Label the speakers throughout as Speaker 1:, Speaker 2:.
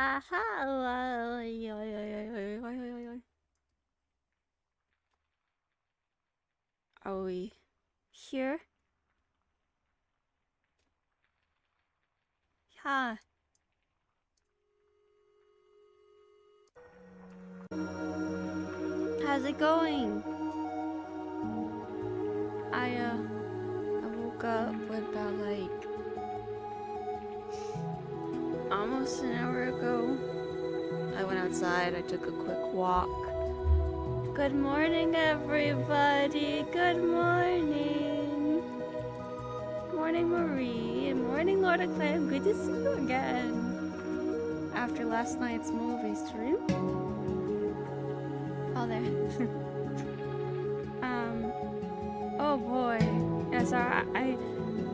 Speaker 1: Aha! Are we here? Yeah. How's it going? I woke up about like almost an hour ago. I went outside, I took a quick walk. Good morning, everybody. Good morning. Morning, Marie. And morning, Lord Acclaim. Good to see you again. After last night's movie stream. Oh, there. Oh boy. Yeah, sorry.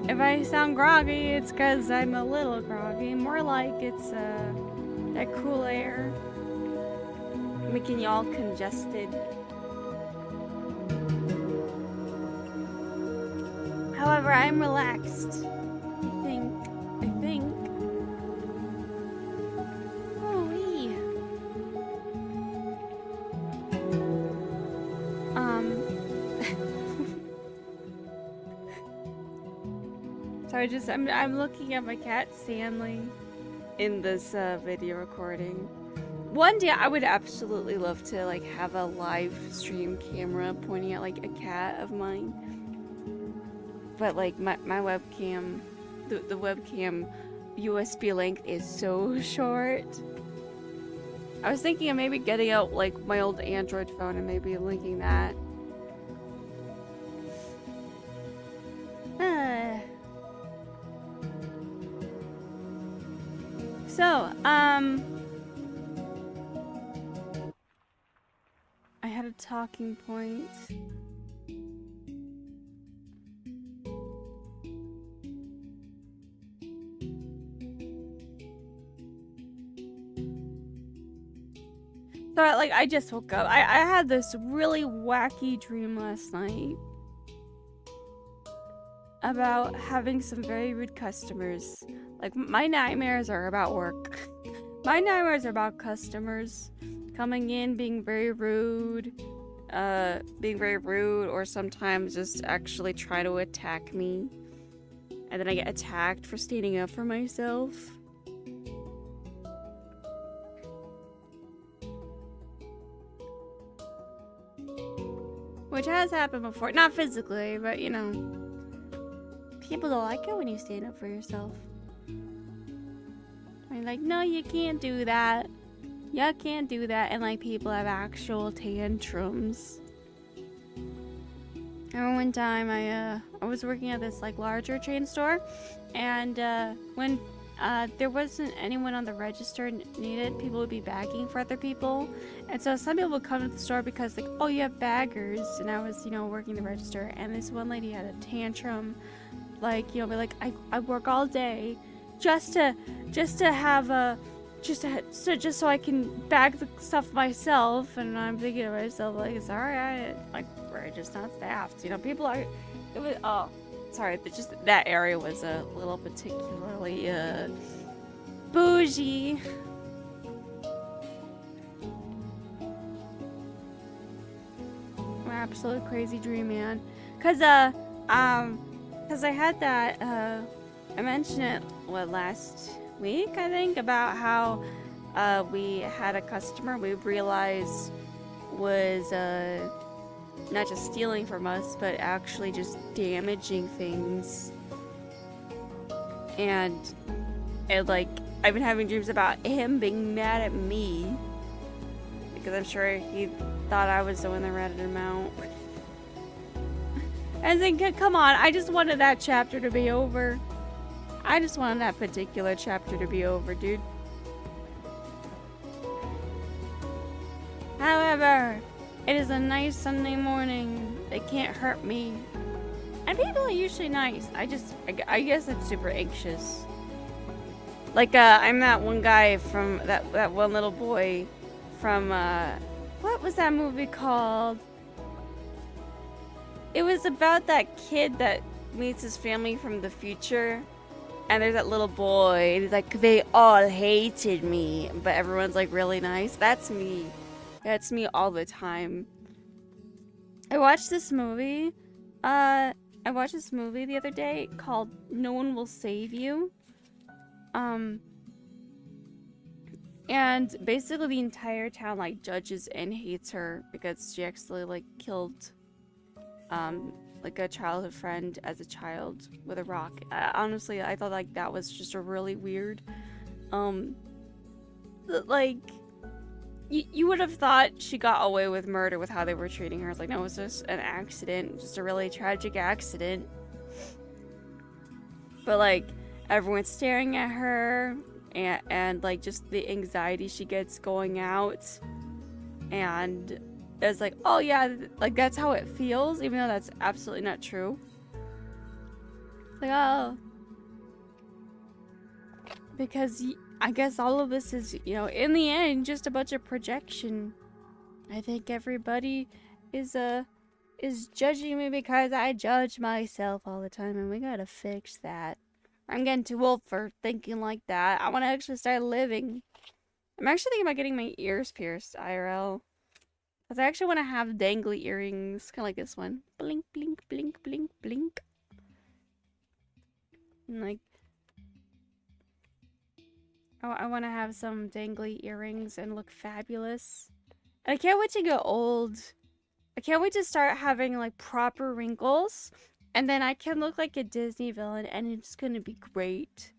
Speaker 1: If I sound groggy, it's because I'm a little groggy. More like it's that cool air making y'all congested. However, I'm relaxed. I think. Oh-wee. Sorry, I'm looking at my cat Stanley in this video recording. One day I would absolutely love to like have a live stream camera pointing at like a cat of mine. But like my webcam, the webcam USB length is so short. I was thinking of maybe getting out like my old Android phone and maybe linking that. So, I had a talking point. So, like, I just woke up. I had this really wacky dream last night about having some very rude customers. Like, my nightmares are about work. My nightmares are about customers coming in, being very rude, or sometimes just actually try to attack me. And then I get attacked for standing up for myself. Which has happened before. Not physically, but you know. People don't like it when you stand up for yourself. I'm like, no, you can't do that. You can't do that. And like people have actual tantrums. I remember one time I was working at this like larger chain store, and when there wasn't anyone on the register needed, people would be bagging for other people. And so some people would come to the store because like, oh, you have baggers. And I was, you know, working the register, and this one lady had a tantrum. Like, you know, be like, I work all day just so I can bag the stuff myself. And I'm thinking to myself, like, it's alright, like, we're just not staffed. You know, people are, it was, oh, sorry, just that area was a little particularly, bougie. My absolute crazy dream, man. Cause I had that, I mentioned it, last week, I think, about how, we had a customer we realized was, not just stealing from us, but actually just damaging things. And like, I've been having dreams about him being mad at me. Because I'm sure he thought I was the one that ratted him out. And then, come on, I just wanted that chapter to be over. I just wanted that particular chapter to be over, dude. However, it is a nice Sunday morning. They can't hurt me. And people are usually nice. I guess I'm super anxious. Like, I'm that one guy from, that one little boy from, what was that movie called? It was about that kid that meets his family from the future. And there's that little boy, and he's like, they all hated me, but everyone's like really nice. That's me. That's me all the time. I watched this movie. I watched this movie the other day called No One Will Save You. And basically the entire town like judges and hates her because she actually like killed like a childhood friend as a child with a rock. Honestly, I thought like that was just a really weird like you would have thought she got away with murder with how they were treating her. It's like, no, it was just an accident, just a really tragic accident. But like everyone's staring at her and like just the anxiety she gets going out, and it's like, oh yeah, like that's how it feels, even though that's absolutely not true. It's like, oh, because I guess all of this is, you know, in the end just a bunch of projection. I think everybody is judging me because I judge myself all the time, and we gotta fix that. I'm getting too old for thinking like that. I want to actually start living. I'm actually thinking about getting my ears pierced, IRL. Because I actually want to have dangly earrings, kind of like this one. Blink, blink, blink, blink, blink. And like, I want to have some dangly earrings and look fabulous. And I can't wait to get old. I can't wait to start having like proper wrinkles. And then I can look like a Disney villain, and it's gonna be great.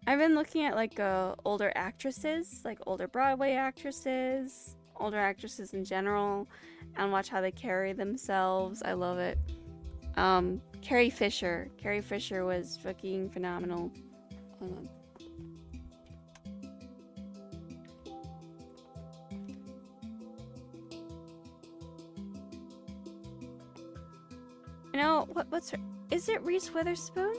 Speaker 1: I've been looking at like older actresses, like older Broadway actresses, older actresses in general, and watch how they carry themselves. I love it. Carrie Fisher. Carrie Fisher was fucking phenomenal. Hold on. You know, what's her... Is it Reese Witherspoon?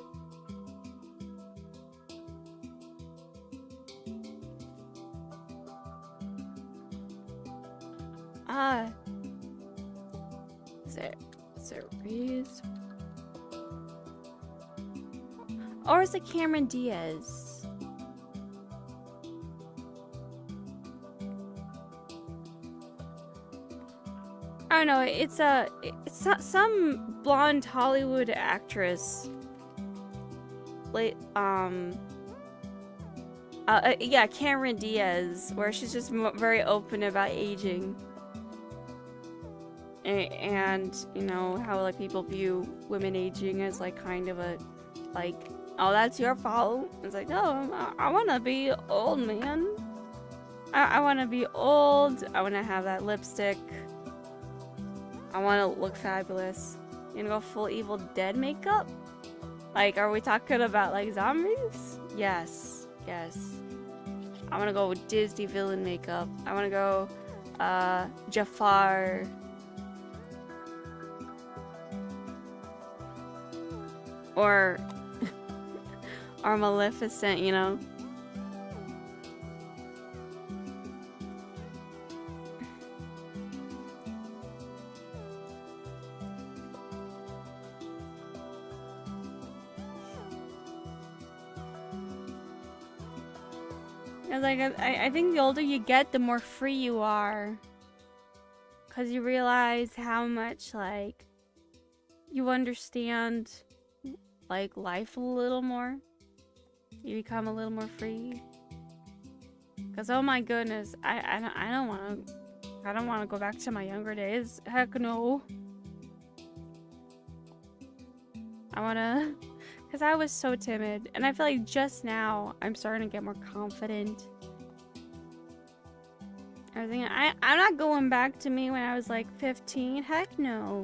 Speaker 1: Is it Reese? Or is it Cameron Diaz? I don't know, it's some blonde Hollywood actress. Yeah, Cameron Diaz, where she's just very open about aging. And, you know, how, like, people view women aging as, like, kind of a, like, oh, that's your fault. It's like, no, I want to be old, man. I want to be old. I want to have that lipstick. I want to look fabulous. You gonna go full Evil Dead makeup? Like, are we talking about, like, zombies? Yes. Yes. I want to go with Disney villain makeup. I want to go, Jafar. Or Maleficent, you know? I think the older you get, the more free you are. Because you realize how much, like, you understand, like, life a little more. You become a little more free. Because, oh my goodness, I don't want to go back to my younger days. Heck no. I want to... Because I was so timid. And I feel like just now, I'm starting to get more confident. I'm not going back to me when I was like 15. Heck no.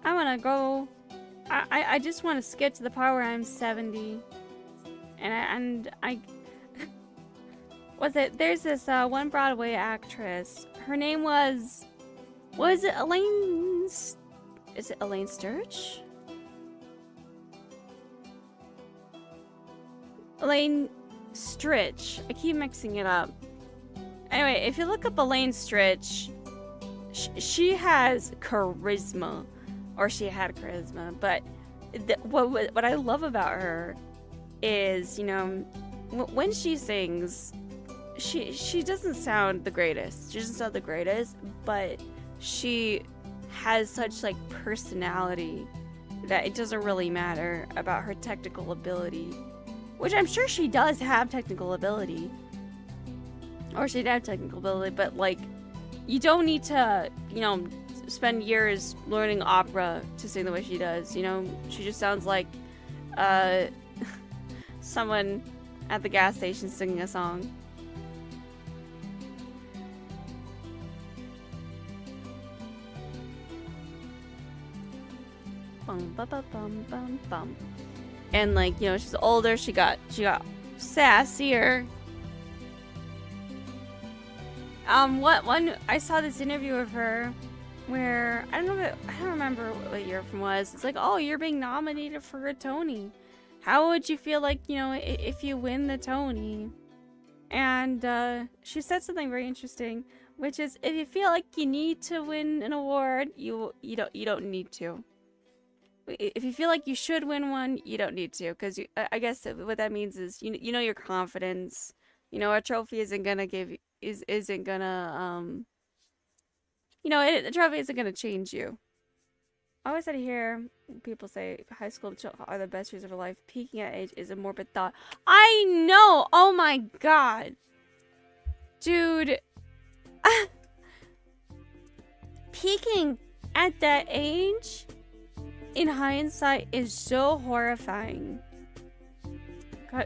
Speaker 1: I want to go... I just want to skip to the part where I'm 70. And I was it, there's this one Broadway actress. Her name was it Elaine? Is it Elaine Sturge? Elaine Stritch. I keep mixing it up. Anyway, if you look up Elaine Stritch, she has charisma. Or she had charisma. But what I love about her is, you know, when she sings, she doesn't sound the greatest. She doesn't sound the greatest, but she has such like personality that it doesn't really matter about her technical ability, which I'm sure she does have technical ability, or she'd have technical ability, but like you don't need to, you know, spend years learning opera to sing the way she does. You know, she just sounds like someone at the gas station singing a song. Bum, ba, ba, bum, bum, bum. And like, you know, she's older, she got sassier. I saw this interview of her where I don't remember what year it was. It's like, oh, you're being nominated for a Tony. How would you feel like, you know, if you win the Tony? And she said something very interesting, which is, if you feel like you need to win an award, you don't need to. If you feel like you should win one, you don't need to, because I guess what that means is you know your confidence. You know, a trophy isn't gonna give isn't gonna you know, the trophy isn't gonna change you. I always had to hear people say high school are the best years of our life. Peaking at age is a morbid thought. I know. Oh my god, dude. Peaking at that age, in hindsight, is so horrifying.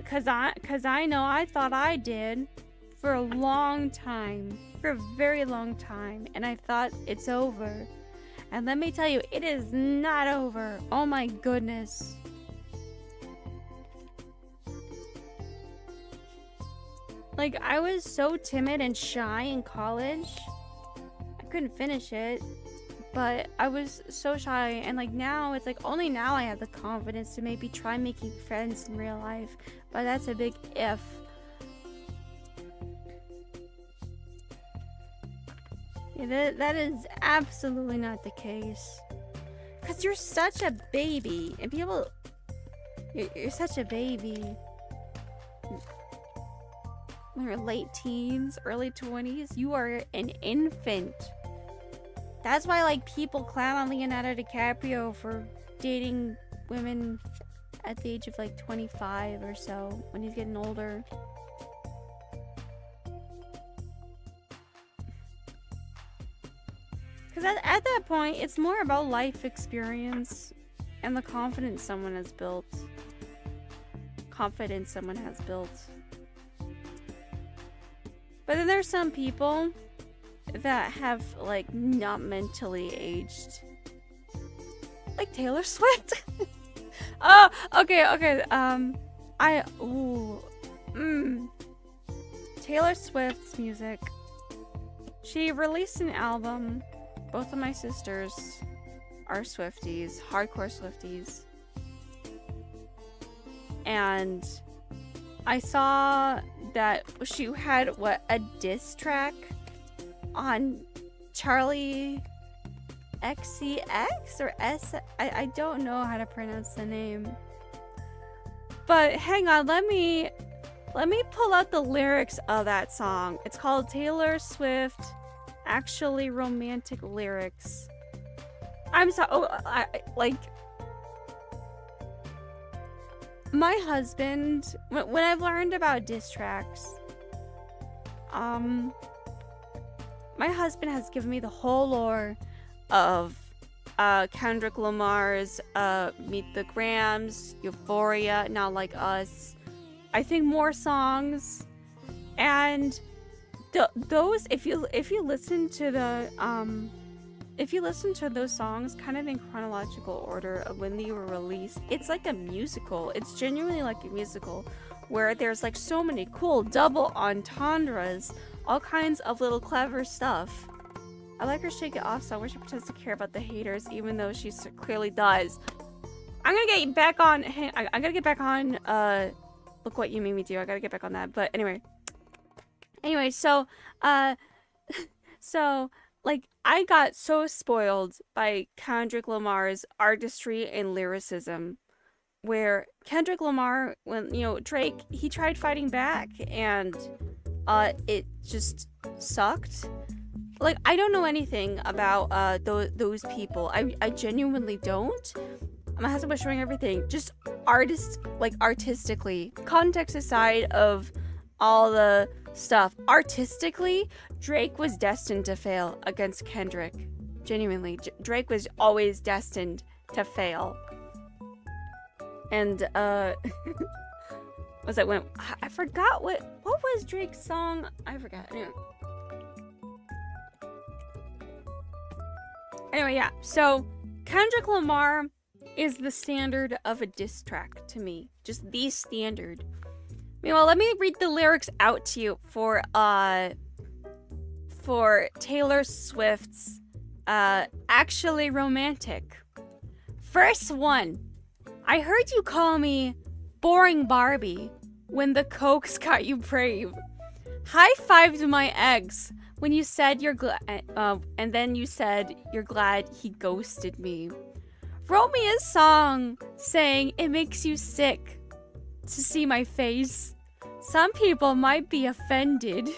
Speaker 1: Cause I know I thought I did for a long time, for a very long time, and I thought it's over. And let me tell you, it is not over. Oh my goodness. Like, I was so timid and shy in college. I couldn't finish it. But I was so shy, and like now, it's like only now I have the confidence to maybe try making friends in real life. But that's a big if. Yeah, that is absolutely not the case. Because you're such a baby, and people... You're such a baby. When you're late teens, early 20s, you are an infant. That's why, like, people clown on Leonardo DiCaprio for dating women at the age of, like, 25 or so, when he's getting older. Because at that point, it's more about life experience and the confidence someone has built. But then there's some people that have, like, not mentally aged. Like Taylor Swift. Oh, okay. Taylor Swift's music. She released an album. Both of my sisters are Swifties, hardcore Swifties. And I saw that she had, a diss track on Charlie XCX or S. I don't know how to pronounce the name. But hang on, let me pull out the lyrics of that song. It's called Taylor Swift Actually Romantic Lyrics. I'm sorry. My husband, when I've learned about diss tracks, my husband has given me the whole lore of Kendrick Lamar's Meet the Grams, Euphoria, Not Like Us. I think more songs, and those, if you listen to those songs kind of in chronological order of when they were released, it's like a musical. It's genuinely like a musical, where there's like so many cool double entendres, all kinds of little clever stuff. I like her Shake It Off song where she pretends to care about the haters, even though she clearly does. I'm gonna get back on Look What You Made Me Do. I gotta get back on that. But anyway, so so like I got so spoiled by Kendrick Lamar's artistry and lyricism, where Kendrick Lamar, when Drake, he tried fighting back and it just sucked. Like, I don't know anything about those people. I genuinely don't. My husband was showing everything. Just artistically, context aside of all the stuff. Artistically, Drake was destined to fail against Kendrick. Genuinely, Drake was always destined to fail. And was that when I forgot what was Drake's song? I forgot. Anyway, yeah. So Kendrick Lamar is the standard of a diss track to me. Just the standard. Meanwhile, let me read the lyrics out to you for Taylor Swift's Actually Romantic. First one. I heard you call me boring Barbie when the cokes got you brave. High-fived my ex when you said you're glad, and then you said you're glad he ghosted me. Wrote me a song saying it makes you sick to see my face. Some people might be offended.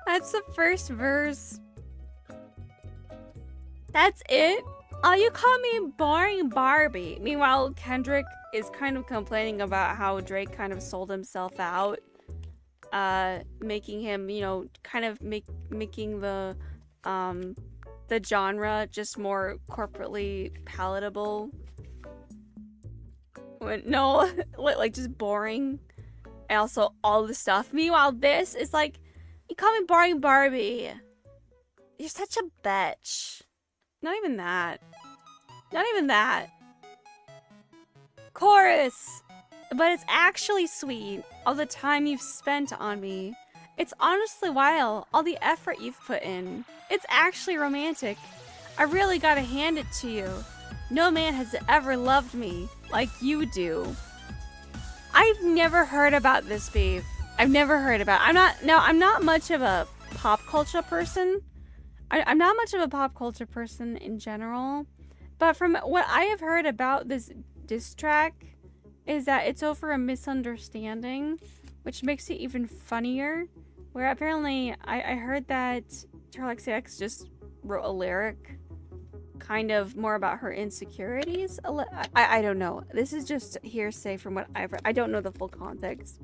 Speaker 1: That's the first verse. That's it? Oh, you call me boring Barbie. Meanwhile, Kendrick is kind of complaining about how Drake kind of sold himself out. Making him, kind of making the genre just more corporately palatable. No, like just boring. And also all the stuff. Meanwhile, this is like, you call me boring Barbie. You're such a bitch. Not even that. Not even that. Chorus. But it's actually sweet. All the time you've spent on me. It's honestly wild. All the effort you've put in. It's actually romantic. I really gotta hand it to you. No man has ever loved me like you do. I've never heard about this beef. I've never heard about it. I'm not much of a pop culture person. I'm not much of a pop culture person in general. But from what I have heard about this diss track is that it's over a misunderstanding, which makes it even funnier. Where apparently I heard that Charli XCX just wrote a lyric kind of more about her insecurities. I don't know. This is just hearsay from what I've read. I don't know the full context.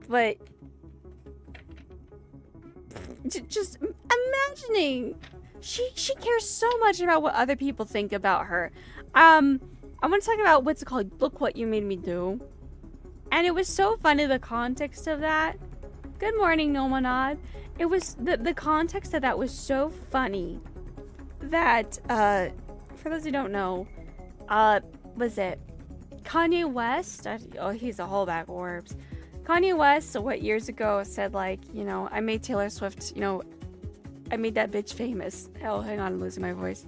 Speaker 1: But just imagining she cares so much about what other people think about her. I want to talk about what's it called? Look What You Made Me Do. And it was so funny, the context of that. Good morning, Nomonad. It was the context of that was so funny that for those who don't know, was it Kanye West? He's a whole bag of worms. Kanye West, years ago, said like, I made Taylor Swift, I made that bitch famous. Oh, hang on, I'm losing my voice.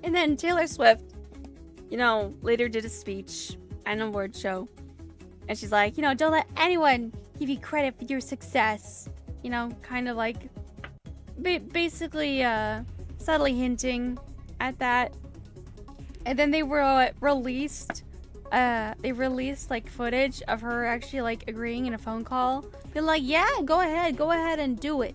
Speaker 1: And then Taylor Swift, later did a speech and an award show. And she's like, don't let anyone give you credit for your success. Kind of like basically subtly hinting at that. And then they released like footage of her actually like agreeing in a phone call. Being like, yeah, go ahead and do it.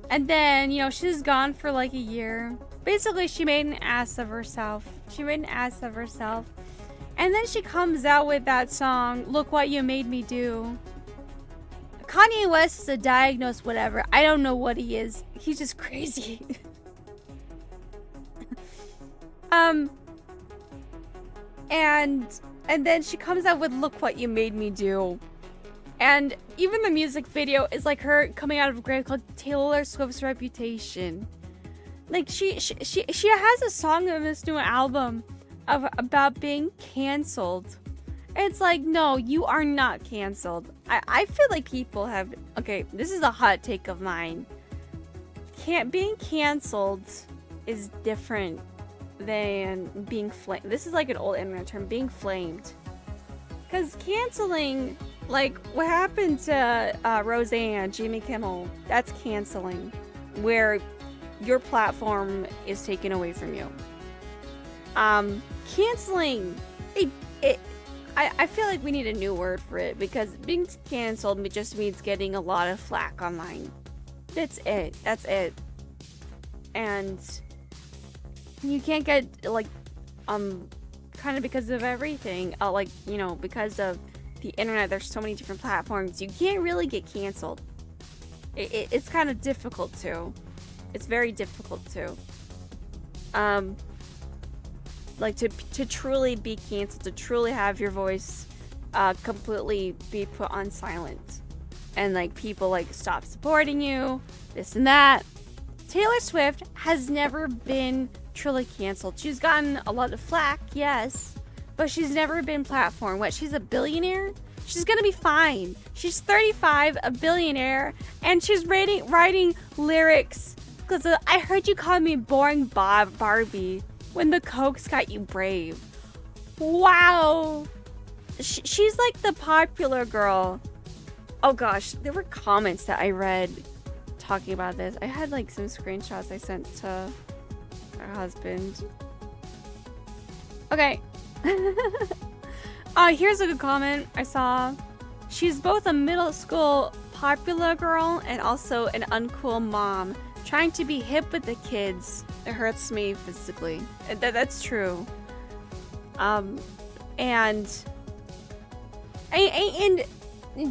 Speaker 1: And then, she's gone for like a year. Basically, she made an ass of herself. And then she comes out with that song, Look What You Made Me Do. Kanye West is a diagnosed whatever. I don't know what he is. He's just crazy. And then she comes out with Look What You Made Me Do. And even the music video is like her coming out of a grave called Taylor Swift's Reputation. Like she has a song in this new album about being canceled. It's like, no, you are not canceled. I feel like people have, okay, this is a hot take of mine. Being canceled is different than being flamed. This is like an old internet term, being flamed. Because canceling, like what happened to Roseanne, Jimmy Kimmel, that's canceling, where your platform is taken away from you. Canceling, I feel like we need a new word for it, because being canceled just means getting a lot of flack online. That's it. And you can't get, like, kind of because of everything, like, you know, because of the internet, there's so many different platforms, you can't really get canceled. It's kind of difficult to. It's very difficult to. Like, to truly be canceled, to truly have your voice completely be put on silent. And, like, people, like, stop supporting you, this and that. Taylor Swift has never been truly canceled. She's gotten a lot of flack, yes, but she's never been platformed. What, she's a billionaire? She's gonna be fine. She's 35, a billionaire, and she's writing lyrics. Because I heard you call me boring Barbie when the Cokes got you brave. Wow. She's like the popular girl. Oh gosh, there were comments that I read talking about this. I had like some screenshots I sent to her husband. Okay. Here's a good comment I saw. She's both a middle school popular girl and also an uncool mom, trying to be hip with the kids. It hurts me physically. That's true. And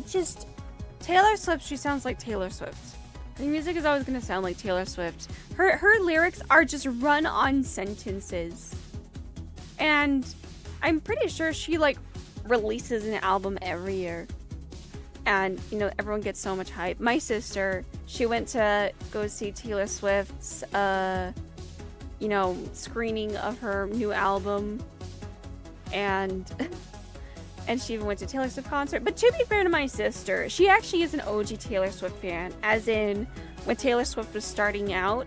Speaker 1: just Taylor Swift, she sounds like Taylor Swift. Her music is always gonna sound like Taylor Swift. Her lyrics are just run-on sentences. And I'm pretty sure she like releases an album every year. And, you know, everyone gets so much hype. My sister, she went to go see Taylor Swift's, you know, screening of her new album. And she even went to Taylor Swift concert. But to be fair to my sister, she actually is an OG Taylor Swift fan. As in, when Taylor Swift was starting out,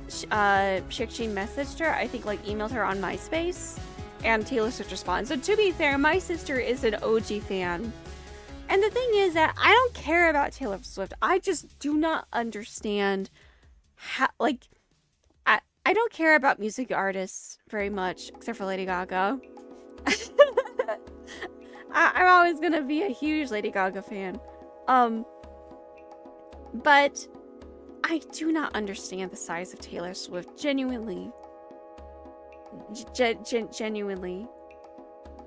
Speaker 1: she actually messaged her, I think, like, emailed her on MySpace. And Taylor Swift responded. So to be fair, my sister is an OG fan. And the thing is that I don't care about Taylor Swift. I just do not understand how, like, I don't care about music artists very much, except for Lady Gaga. I'm always gonna be a huge Lady Gaga fan. But I do not understand the size of Taylor Swift, genuinely. Genuinely.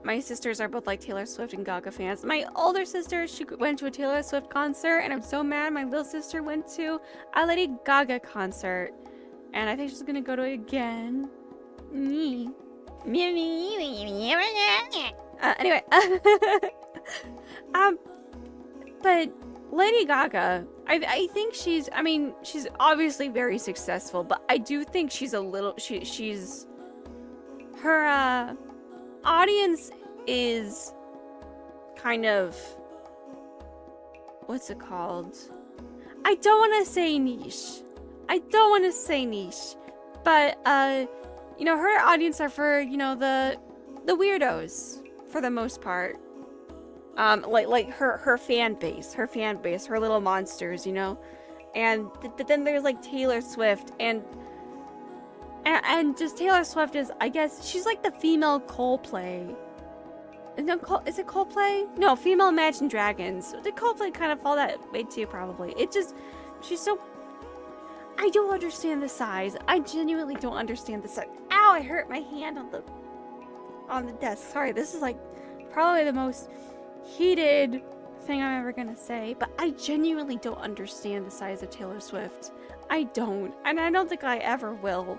Speaker 1: My sisters are both like Taylor Swift and Gaga fans. My older sister, she went to a Taylor Swift concert, and I'm so mad my little sister went to a Lady Gaga concert. And I think she's gonna go to it again. Anyway. But Lady Gaga, I think she's obviously very successful, but I do think she's a little, she's her audience is kind of, what's it called? I don't want to say niche, but you know, her audience are for, you know, the weirdos for the most part. Like her fan base, her little monsters, you know. And then there's like Taylor Swift, and just Taylor Swift is, I guess, she's like the female Coldplay. No, is it Coldplay? No, female Imagine Dragons. Did Coldplay kind of fall that way too? Probably. It just, she's so, I don't understand the size. I genuinely don't understand the size. Ow, I hurt my hand on the desk. Sorry, this is like probably the most heated thing I'm ever gonna say, but I genuinely don't understand the size of Taylor Swift. I don't, and I don't think I ever will.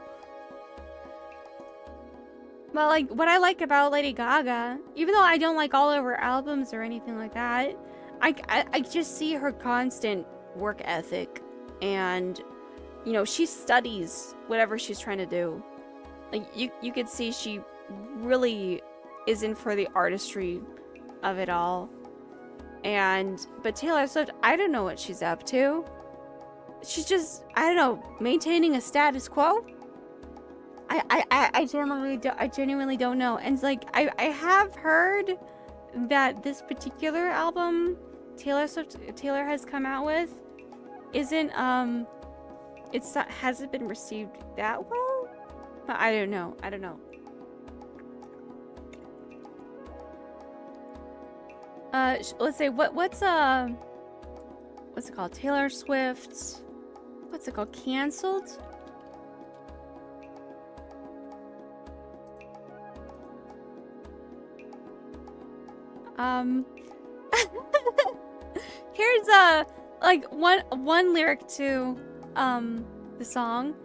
Speaker 1: But like, what I like about Lady Gaga, even though I don't like all of her albums or anything like that, I just see her constant work ethic, and you know, she studies whatever she's trying to do. Like, you could see she really is in for the artistry of it all. But Taylor Swift, I don't know what she's up to. She's just, I don't know, maintaining a status quo? I genuinely don't know. And it's like I have heard that this particular album Taylor has come out with isn't hasn't been received that well. But I don't know. Let's say what's it called? Taylor Swift. What's it called? Cancelled? Here's like one lyric to the song.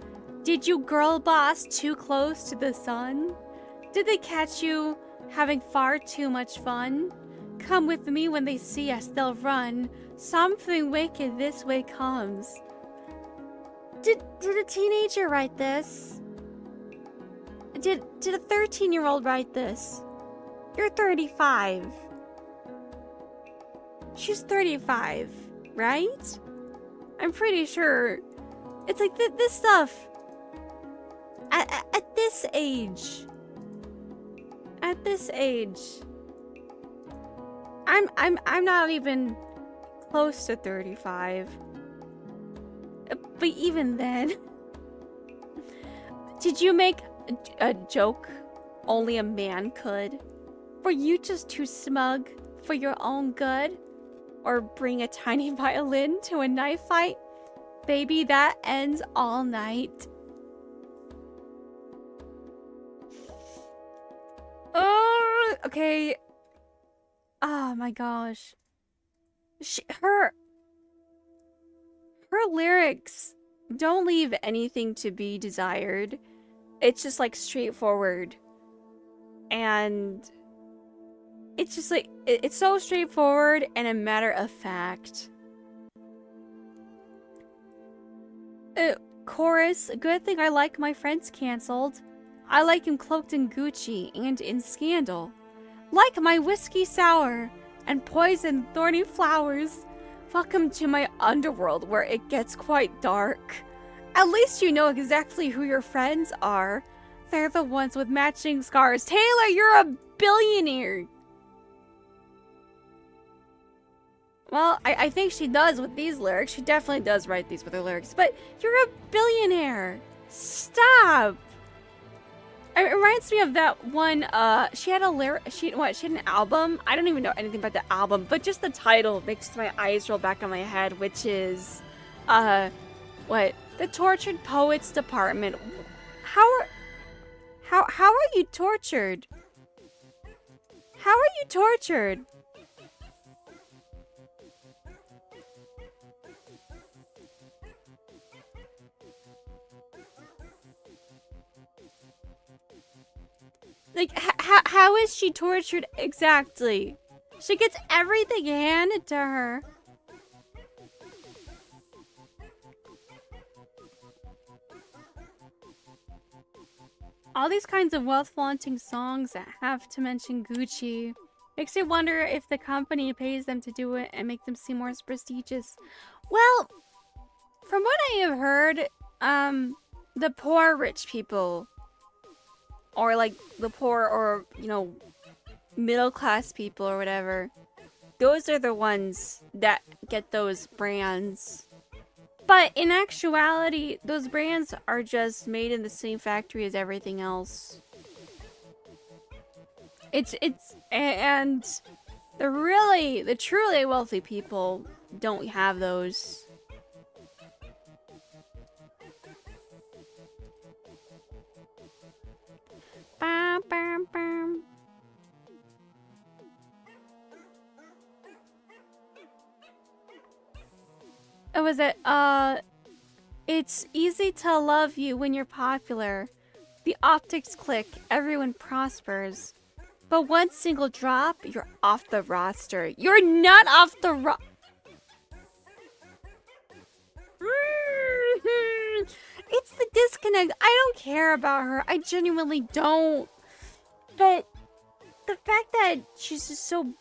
Speaker 1: Did you girl boss too close to the sun? Did they catch you having far too much fun? Come with me when they see us, they'll run. Something wicked this way comes. Did a teenager write this? Did a 13-year-old write this? You're 35. She's 35, right? I'm pretty sure. It's like this stuff. At this age. At this age. I'm not even close to 35. But even then. Did you make a joke only a man could? Were you just too smug for your own good? Or bring a tiny violin to a knife fight? Baby, that ends all night. Oh, okay. Oh my gosh. Her lyrics don't leave anything to be desired. It's just like straightforward. And it's just like, it's so straightforward and a matter of fact. Chorus, good thing I like my friends cancelled. I like him cloaked in Gucci and in scandal. Like my whiskey sour and poison thorny flowers. Welcome to my underworld where it gets quite dark. At least you know exactly who your friends are. They're the ones with matching scars. Taylor, you're a billionaire. Well, I think she does with these lyrics. She definitely does write these with her lyrics. But you're a billionaire. Stop. It reminds me of that one, she had an album? I don't even know anything about the album, but just the title makes my eyes roll back on my head, which is, what? The Tortured Poets Department. How are you tortured? How are you tortured? Like, how is she tortured exactly? She gets everything handed to her. All these kinds of wealth-flaunting songs that have to mention Gucci makes you wonder if the company pays them to do it and make them seem more prestigious. Well, from what I have heard, the poor rich people, or like the poor or, you know, middle-class people or whatever, those are the ones that get those brands. But in actuality, those brands are just made in the same factory as everything else. And the truly wealthy people don't have those. Bam, bam, bam. Oh, was it, it's easy to love you when you're popular. The optics click, everyone prospers. But one single drop, you're off the roster. You're not off the It's the disconnect. I don't care about her. I genuinely don't. But the fact that she's just so...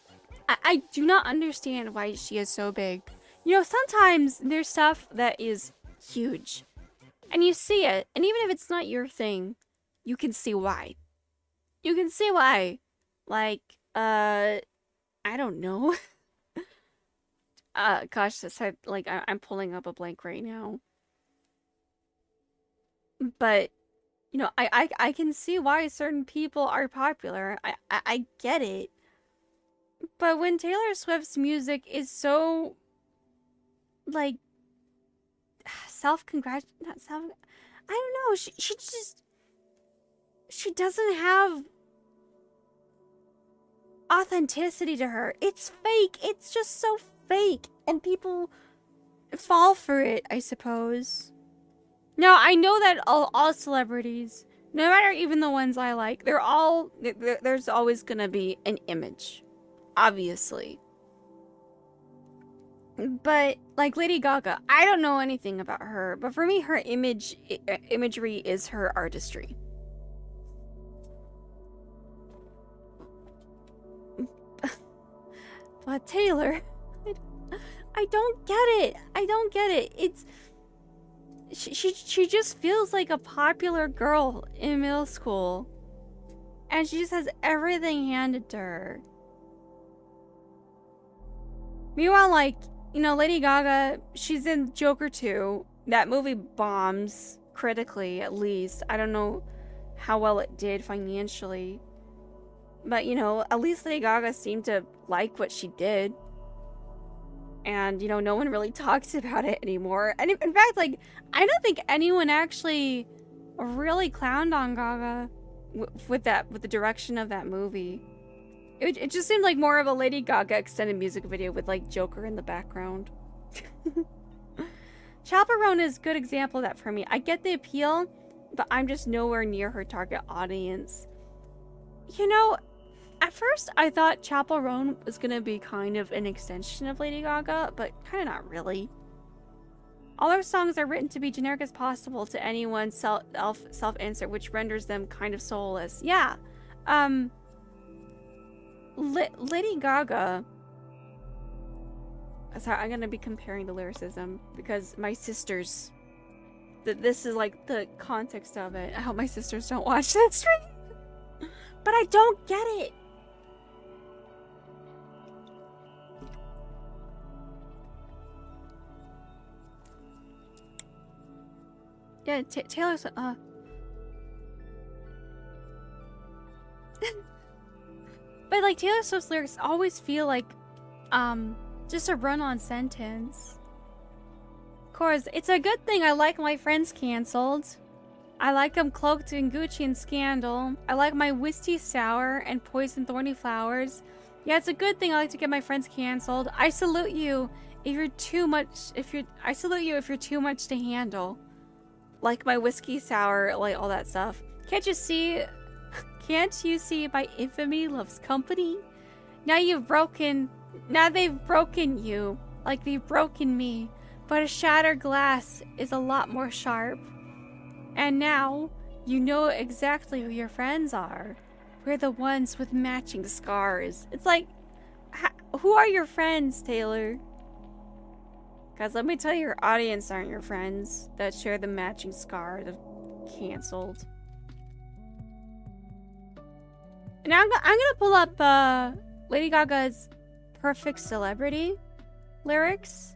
Speaker 1: I do not understand why she is so big. You know, sometimes there's stuff that is huge. And you see it. And even if it's not your thing, you can see why. You can see why. Like, I don't know. Gosh, I'm pulling up a blank right now. But, you know, I can see why certain people are popular. I get it. But when Taylor Swift's music is so, like, not self, I don't know, she doesn't have authenticity to her. It's fake. It's just so fake. And people fall for it, I suppose. Now, I know that all celebrities, no matter even the ones I like, there's always gonna be an image. Obviously. But, like Lady Gaga, I don't know anything about her, but for me, her imagery is her artistry. But Taylor, I don't get it. I don't get it. It's she just feels like a popular girl in middle school, and she just has everything handed to her. Meanwhile, like, you know, Lady Gaga, she's in Joker 2. That movie bombs critically, at least. I don't know how well it did financially. But, you know, at least Lady Gaga seemed to like what she did. And, you know, no one really talks about it anymore. And in fact, like, I don't think anyone actually really clowned on Gaga with the direction of that movie. It just seemed like more of a Lady Gaga extended music video with, like, Joker in the background. Chaperone is a good example of that for me. I get the appeal, but I'm just nowhere near her target audience. You know, at first I thought Chaperone was gonna be kind of an extension of Lady Gaga, but kind of not really. All her songs are written to be generic as possible to anyone's self-answer, which renders them kind of soulless. Yeah. Lady Gaga. Sorry, I'm gonna be comparing the lyricism because my sisters. This is like the context of it. I hope my sisters don't watch that stream. But I don't get it. Yeah, Taylor's But like Taylor Swift's lyrics always feel like just a run-on sentence. Of course, it's a good thing I like my friends cancelled. I like them cloaked in Gucci and scandal. I like my whiskey sour and poison thorny flowers. Yeah, it's a good thing I like to get my friends cancelled. I salute you if you're too much I salute you if you're too much to handle. Like my whiskey sour, like all that stuff. Can't you see my infamy loves company? Now they've broken you, like they've broken me. But a shattered glass is a lot more sharp. And now, you know exactly who your friends are. We're the ones with matching scars. It's like, who are your friends, Taylor? Because let me tell you, your audience aren't your friends that share the matching scar of cancelled. Now I'm gonna pull up Lady Gaga's Perfect Celebrity lyrics.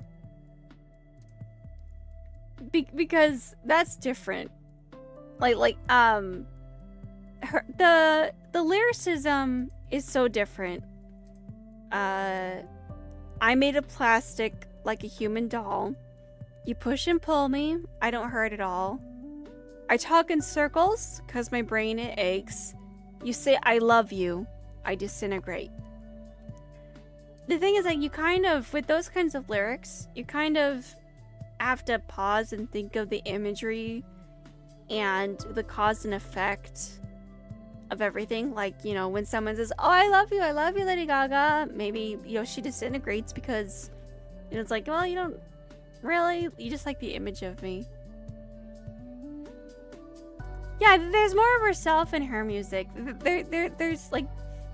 Speaker 1: Because that's different. The lyricism is so different. I made of plastic like a human doll. You push and pull me, I don't hurt at all. I talk in circles cause my brain it aches. You say I love you, I disintegrate. The thing is that you kind of, with those kinds of lyrics, you kind of have to pause and think of the imagery and the cause and effect of everything. Like, you know, when someone says, oh, I love you, Lady Gaga, maybe, you know, she disintegrates because, you know, it's like, well, you don't really, you just like the image of me. Yeah, there's more of herself in her music. There's like,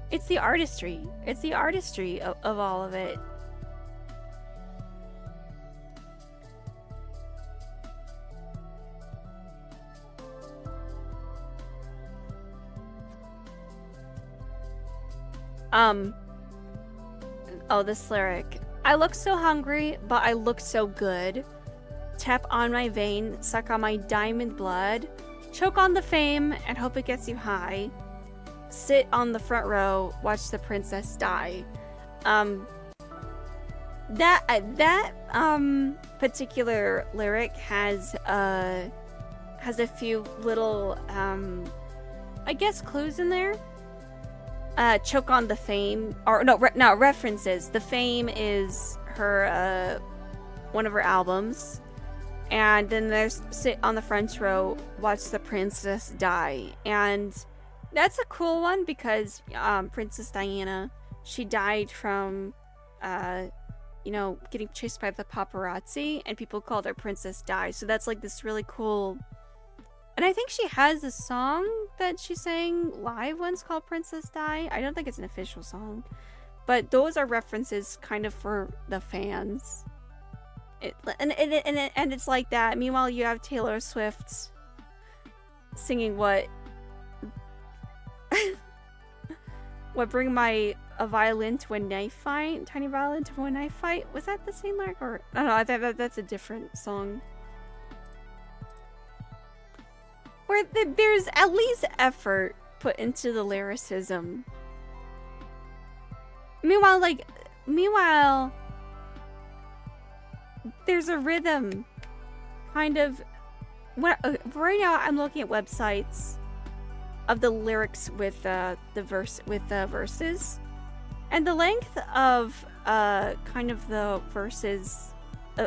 Speaker 1: it's the artistry. It's the artistry of all of it. Oh, this lyric. I look so hungry, but I look so good. Tap on my vein, suck on my diamond blood. Choke on the fame and hope it gets you high. Sit on the front row, watch the princess die. That particular lyric has a few little I guess clues in there. Choke on the fame, or no, references. The Fame is her one of her albums, and then there's sit on the front row, watch the princess die, and that's a cool one because Princess Diana, she died from you know, getting chased by the paparazzi, and people called her Princess Di. So that's like this really cool. And I think she has a song that she sang live once called Princess Di. I don't think it's an official song, but those are references kind of for the fans. And it's like that. Meanwhile, you have Taylor Swift singing what? What, bring a violin to a knife fight? Tiny violin to a knife fight? Was that the same lyric? Or I don't know, I think that's a different song. Where there's at least effort put into the lyricism. Meanwhile, there's a rhythm. Kind of. Right now, I'm looking at websites of the lyrics with the verses, and the length of kind of the verses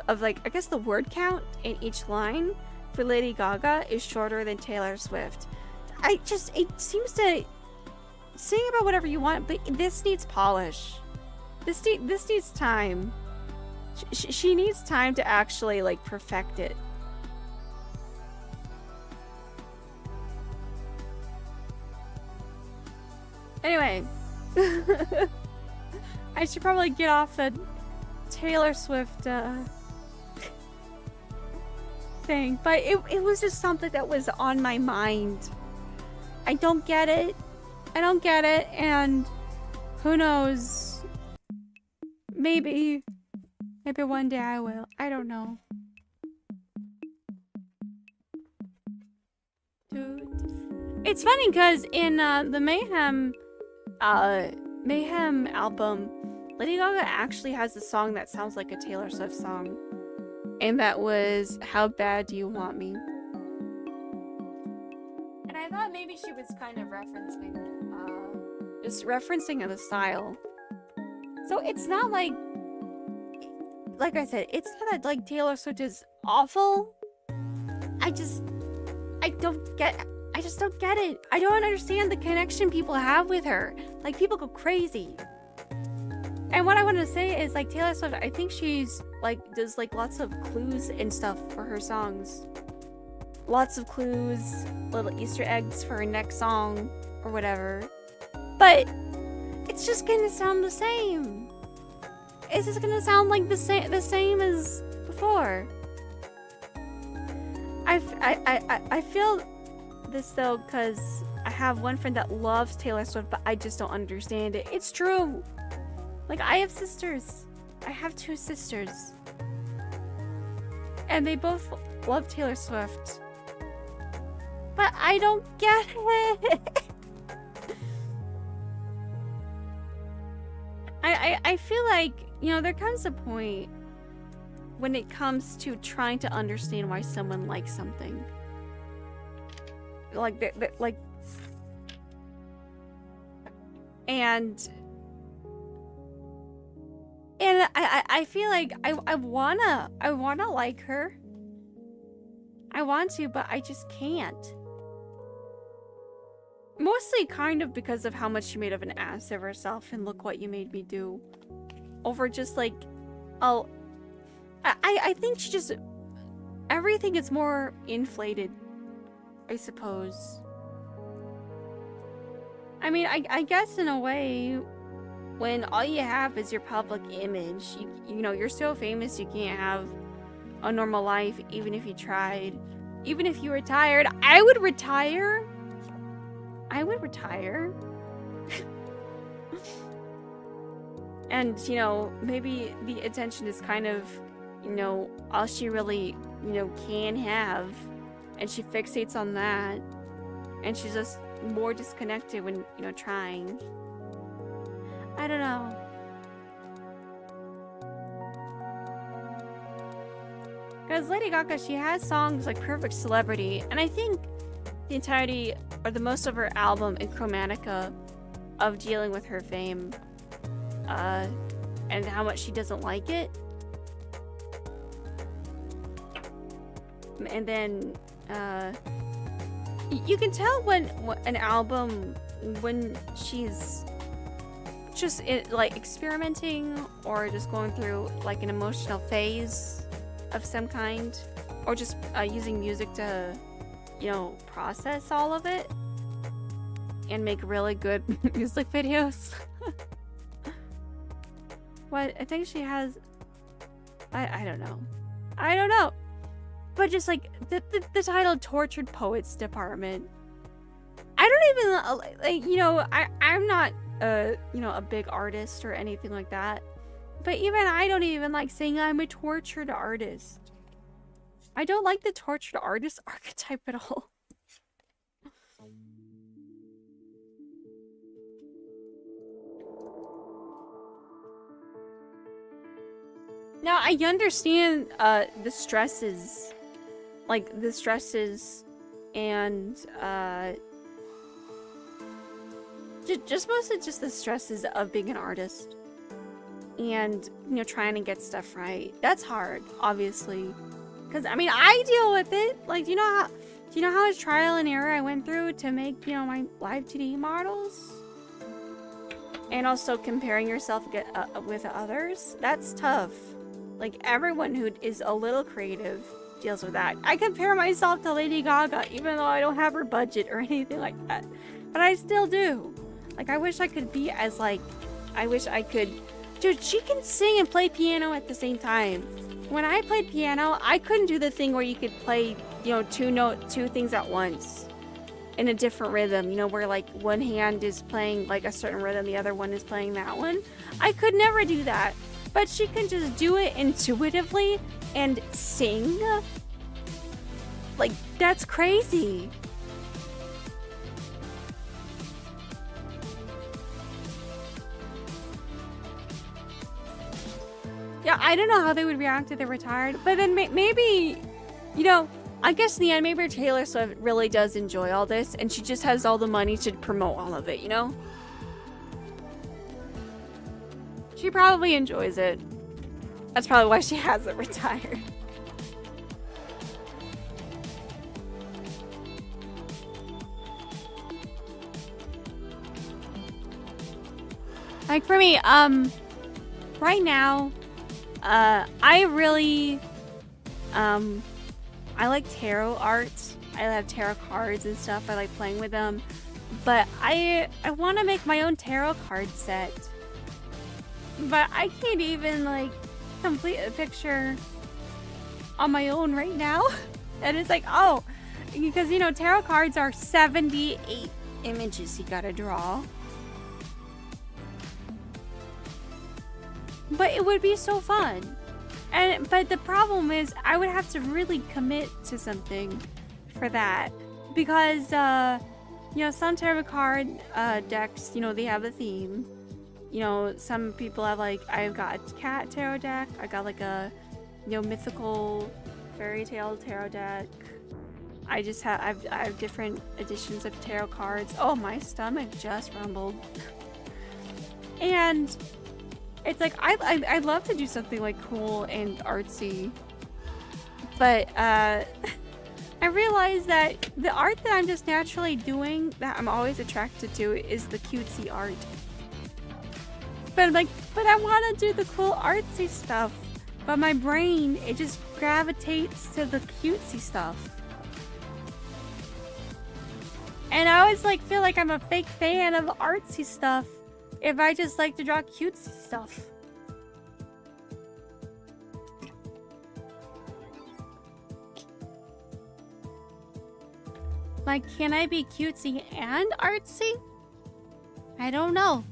Speaker 1: of like, I guess, the word count in each line for Lady Gaga is shorter than Taylor Swift. It seems to sing about whatever you want, but this needs polish. This needs time. She needs time to actually like perfect it. Anyway, I should probably get off the Taylor Swift thing, but it was just something that was on my mind. I don't get it, and who knows? Maybe one day I will. I don't know. It's funny because in the Mayhem album, Lady Gaga actually has a song that sounds like a Taylor Swift song, and that was "How Bad Do You Want Me?" And I thought maybe she was kind of referencing the style. So it's not like I said, it's not that like Taylor Swift is awful. I just don't get it. I don't understand the connection people have with her. Like, people go crazy. And what I want to say is, like, Taylor Swift, I think she's like does like lots of clues and stuff for her songs. Lots of clues, little Easter eggs for her next song or whatever. But it's just gonna sound the same. It's just gonna sound like the same as before. I feel this though because I have one friend that loves Taylor Swift, but I just don't understand it. It's true. Like, I have sisters. I have 2 sisters, and they both love Taylor Swift, but I don't get it. I feel like, you know, there comes a point when it comes to trying to understand why someone likes something. And I feel like I wanna like her. I want to, but I just can't. Mostly kind of because of how much she made of an ass of herself and look what you made me do. Over just like, oh, I think she just, everything is more inflated, I suppose. I mean, I guess in a way, when all you have is your public image, you know, you're so famous you can't have a normal life, even if you tried. Even if you retired, I would retire. And, you know, maybe the attention is kind of, you know, all she really, you know, can have. And she fixates on that. And she's just more disconnected when, you know, trying. I don't know. Because Lady Gaga, she has songs like Perfect Celebrity. And I think the entirety, or the most of her album in Chromatica, of dealing with her fame. And how much she doesn't like it. And then, you can tell when an album, when she's just like experimenting or just going through like an emotional phase of some kind, or just using music to, you know, process all of it and make really good music videos. What? I think she has... I don't know. I don't know. But just like the title Tortured Poets Department. I don't even... Like, you know, I'm not, you know, a big artist or anything like that. But even I don't even like saying I'm a tortured artist. I don't like the tortured artist archetype at all. Now, I understand the stresses. Like, the stresses and just mostly just the stresses of being an artist. And, you know, trying to get stuff right. That's hard, obviously. Because, I mean, I deal with it. Like, do you know how much trial and error I went through to make, you know, my live 2D models? And also comparing yourself with others? That's tough. Like, everyone who is a little creative deals with that. I compare myself to Lady Gaga, even though I don't have her budget or anything like that. But I still do. Like, I wish I could be as, like... I wish I could... Dude, she can sing and play piano at the same time. When I played piano, I couldn't do the thing where you could play, you know, two things at once. In a different rhythm, you know, where, like, one hand is playing, like, a certain rhythm, the other one is playing that one. I could never do that. But she can just do it intuitively and sing. Like, that's crazy. Yeah, I don't know how they would react if they retired. But then maybe, you know, I guess in the end, maybe Taylor Swift really does enjoy all this. And she just has all the money to promote all of it, you know? She probably enjoys it. That's probably why she hasn't retired. Like for me, right now, I really, I like tarot art. I have tarot cards and stuff. I like playing with them. But I want to make my own tarot card set. But I can't even, like, complete a picture on my own right now. And it's like, oh, because, you know, tarot cards are 78 images you gotta draw. But it would be so fun. But the problem is, I would have to really commit to something for that. Because, you know, some tarot card decks, you know, they have a theme. You know, some people have, like, I've got a cat tarot deck. I got, like, a, you know, mythical fairy tale tarot deck. I have different editions of tarot cards. Oh, my stomach just rumbled. And it's like, I'd love to do something, like, cool and artsy. But, I realize that the art that I'm just naturally doing, that I'm always attracted to, is the cutesy art. But I'm like, but I want to do the cool artsy stuff. But my brain, it just gravitates to the cutesy stuff. And I always like feel like I'm a fake fan of artsy stuff if I just like to draw cutesy stuff. Like, can I be cutesy and artsy? I don't know.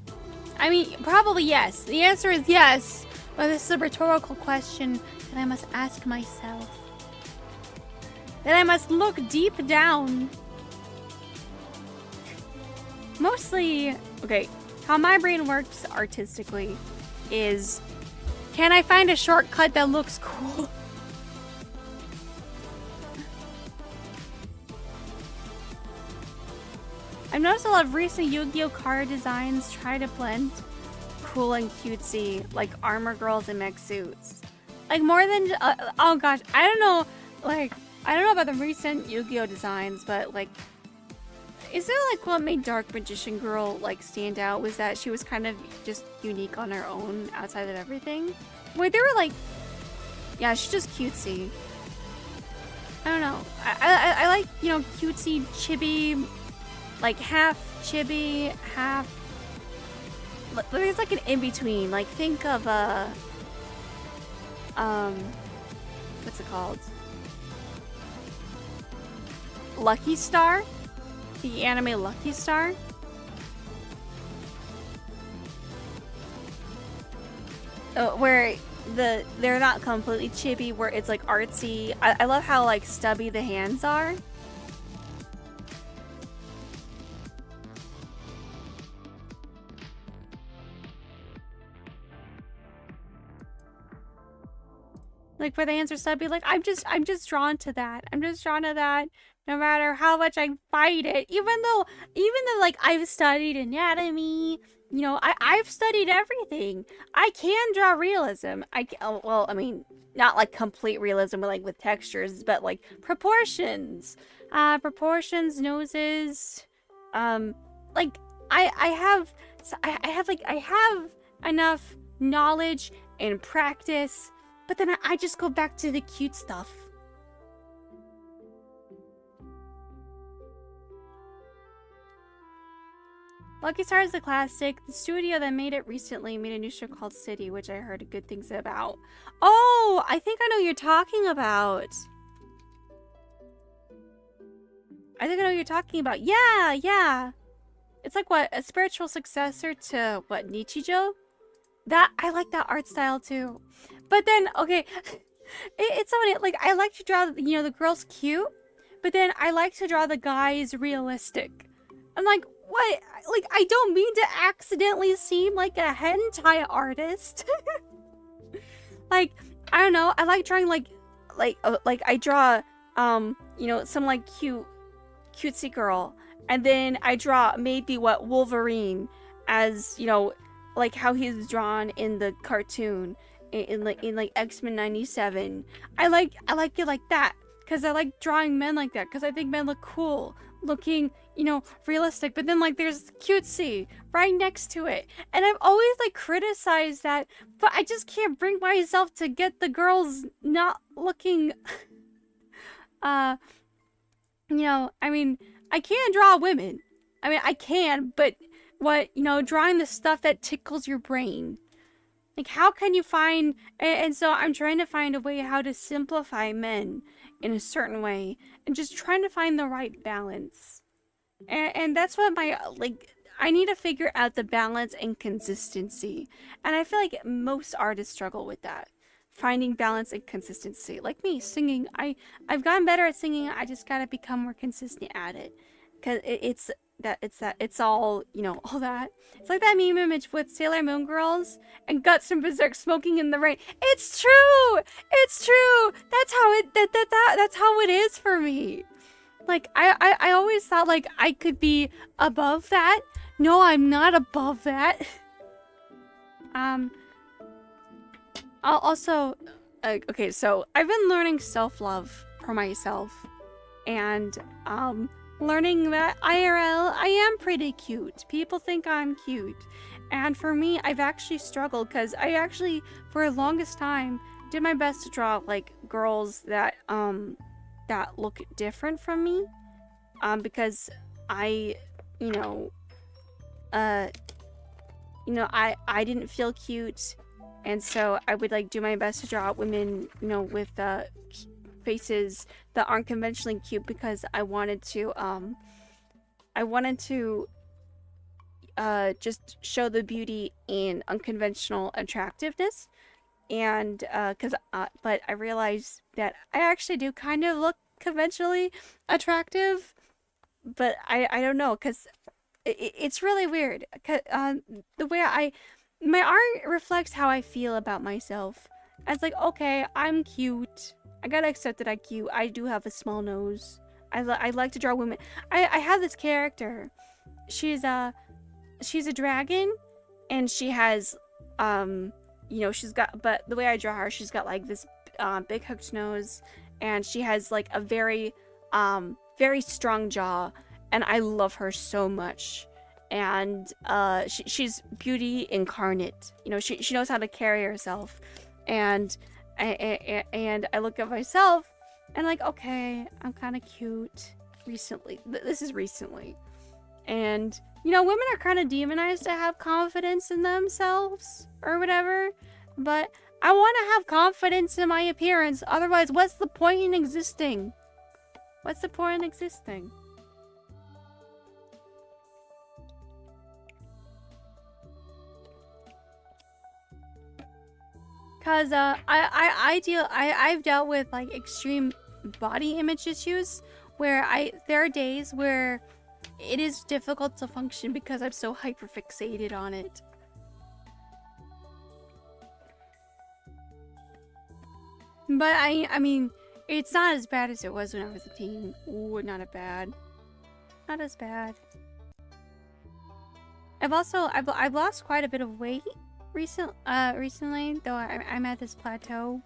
Speaker 2: I mean, probably yes. The answer is yes. But this is a rhetorical question that I must ask myself. That I must look deep down. Mostly, okay, how my brain works artistically is, can I find a shortcut that looks cool? I've noticed a lot of recent Yu-Gi-Oh card designs try to blend cool and cutesy, like armor girls in mech suits. Like more than, oh gosh, I don't know, like, I don't know about the recent Yu-Gi-Oh designs, but like, is it like what made Dark Magician Girl like stand out was that she was kind of just unique on her own outside of everything? Wait, they were like, yeah, she's just cutesy. I don't know. I like, you know, cutesy, chibi, like half chibi, half. There's like an in between. Like think of what's it called? Lucky Star, the anime Lucky Star. Where they're not completely chibi, where it's like artsy. I love how like stubby the hands are. Like where the hands are stubby, like I'm just drawn to that. I'm just drawn to that no matter how much I fight it. Even though like I've studied anatomy, you know, I've studied everything. I can draw realism. Well, I mean, not like complete realism with textures, but like proportions. Proportions, noses. Like I have enough knowledge and practice. But then I just go back to the cute stuff. Lucky Star is a classic. The studio that made it recently made a new show called City, which I heard good things about. Oh, I think I know what you're talking about. Yeah. It's like what, a spiritual successor to what, Nichijou? I like that art style too. But then, okay, it's so funny. Like, I like to draw, you know, the girls cute, but then I like to draw the guys realistic. I'm like, what? Like, I don't mean to accidentally seem like a hentai artist. Like, I don't know. I like drawing like I draw, you know, some like cutesy girl, and then I draw maybe what Wolverine as, you know, like how he's drawn in the cartoon. In like X-Men 97. I like it like that because I like drawing men like that because I think men look cool looking, you know, realistic, but then like there's cutesy right next to it, and I've always like criticized that, but I just can't bring myself to get the girls not looking you know, I mean, I can draw women, I mean I can, but what, you know, drawing the stuff that tickles your brain. Like, how can you find... And so I'm trying to find a way how to simplify men in a certain way. And just trying to find the right balance. And that's what my... Like, I need to figure out the balance and consistency. And I feel like most artists struggle with that. Finding balance and consistency. Like me, singing. I've gotten better at singing. I just gotta become more consistent at it. Because it's all, you know, all that. It's like that meme image with Sailor Moon girls and Guts from Berserk smoking in the rain. It's true! It's true! That's how it is for me. Like, I always thought, like, I could be above that. No, I'm not above that. Also, okay, so I've been learning self-love for myself. And, learning that IRL, I am pretty cute. People think I'm cute. And for me, I've actually struggled because I actually, for the longest time, did my best to draw, like, girls that, that look different from me. Because I, I didn't feel cute. And so I would, like, do my best to draw women, you know, with, faces that aren't conventionally cute because I wanted to
Speaker 1: just show the beauty in unconventional attractiveness. And but I realized that I actually do kind of look conventionally attractive, but I don't know, because it's really weird. The way my art reflects how I feel about myself. It's like, okay, I'm cute. I gotta accept that I'm cute. I do have a small nose. I like to draw women. I have this character. She's a dragon, and she has she's got, but the way I draw her, she's got like this big hooked nose, and she has like a very strong jaw, and I love her so much. And she's beauty incarnate. She knows how to carry herself, and I look at myself and like, okay, I'm kind of cute recently. This is recently. And women are kind of demonized to have confidence in themselves or whatever, but I want to have confidence in my appearance. Otherwise, what's the point in existing? What's the point in existing? Cause I've dealt with like extreme body image issues where there are days where it is difficult to function because I'm so hyperfixated on it. But I mean, it's not as bad as it was when I was a teen. Ooh, not as bad. Not as bad. I've lost quite a bit of weight recently, though I'm at this plateau.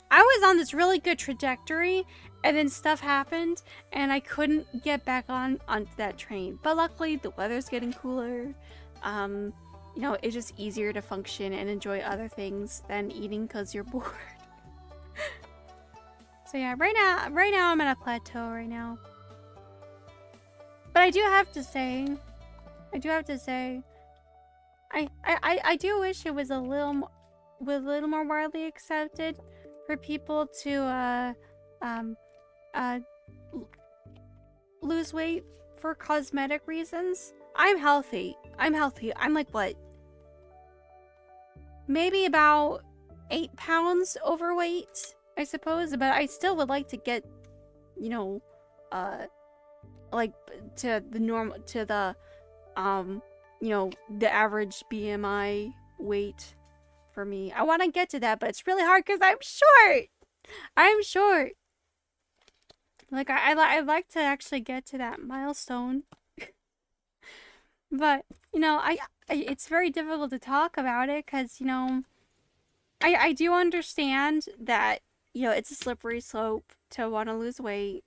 Speaker 1: I was on this really good trajectory, and then stuff happened, and I couldn't get back onto that train. But luckily, the weather's getting cooler. It's just easier to function and enjoy other things than eating because you're bored. So yeah, right now I'm at a plateau right now. But I do have to say, I do wish it was a little more widely accepted for people to lose weight for cosmetic reasons. I'm healthy. I'm like, what? Maybe about 8 pounds overweight, I suppose, but I still would like to get, like to the normal, to the the average BMI weight for me. I want to get to that, but it's really hard because I'm short. Like I'd like to actually get to that milestone. But, it's very difficult to talk about it because, I do understand that, it's a slippery slope to want to lose weight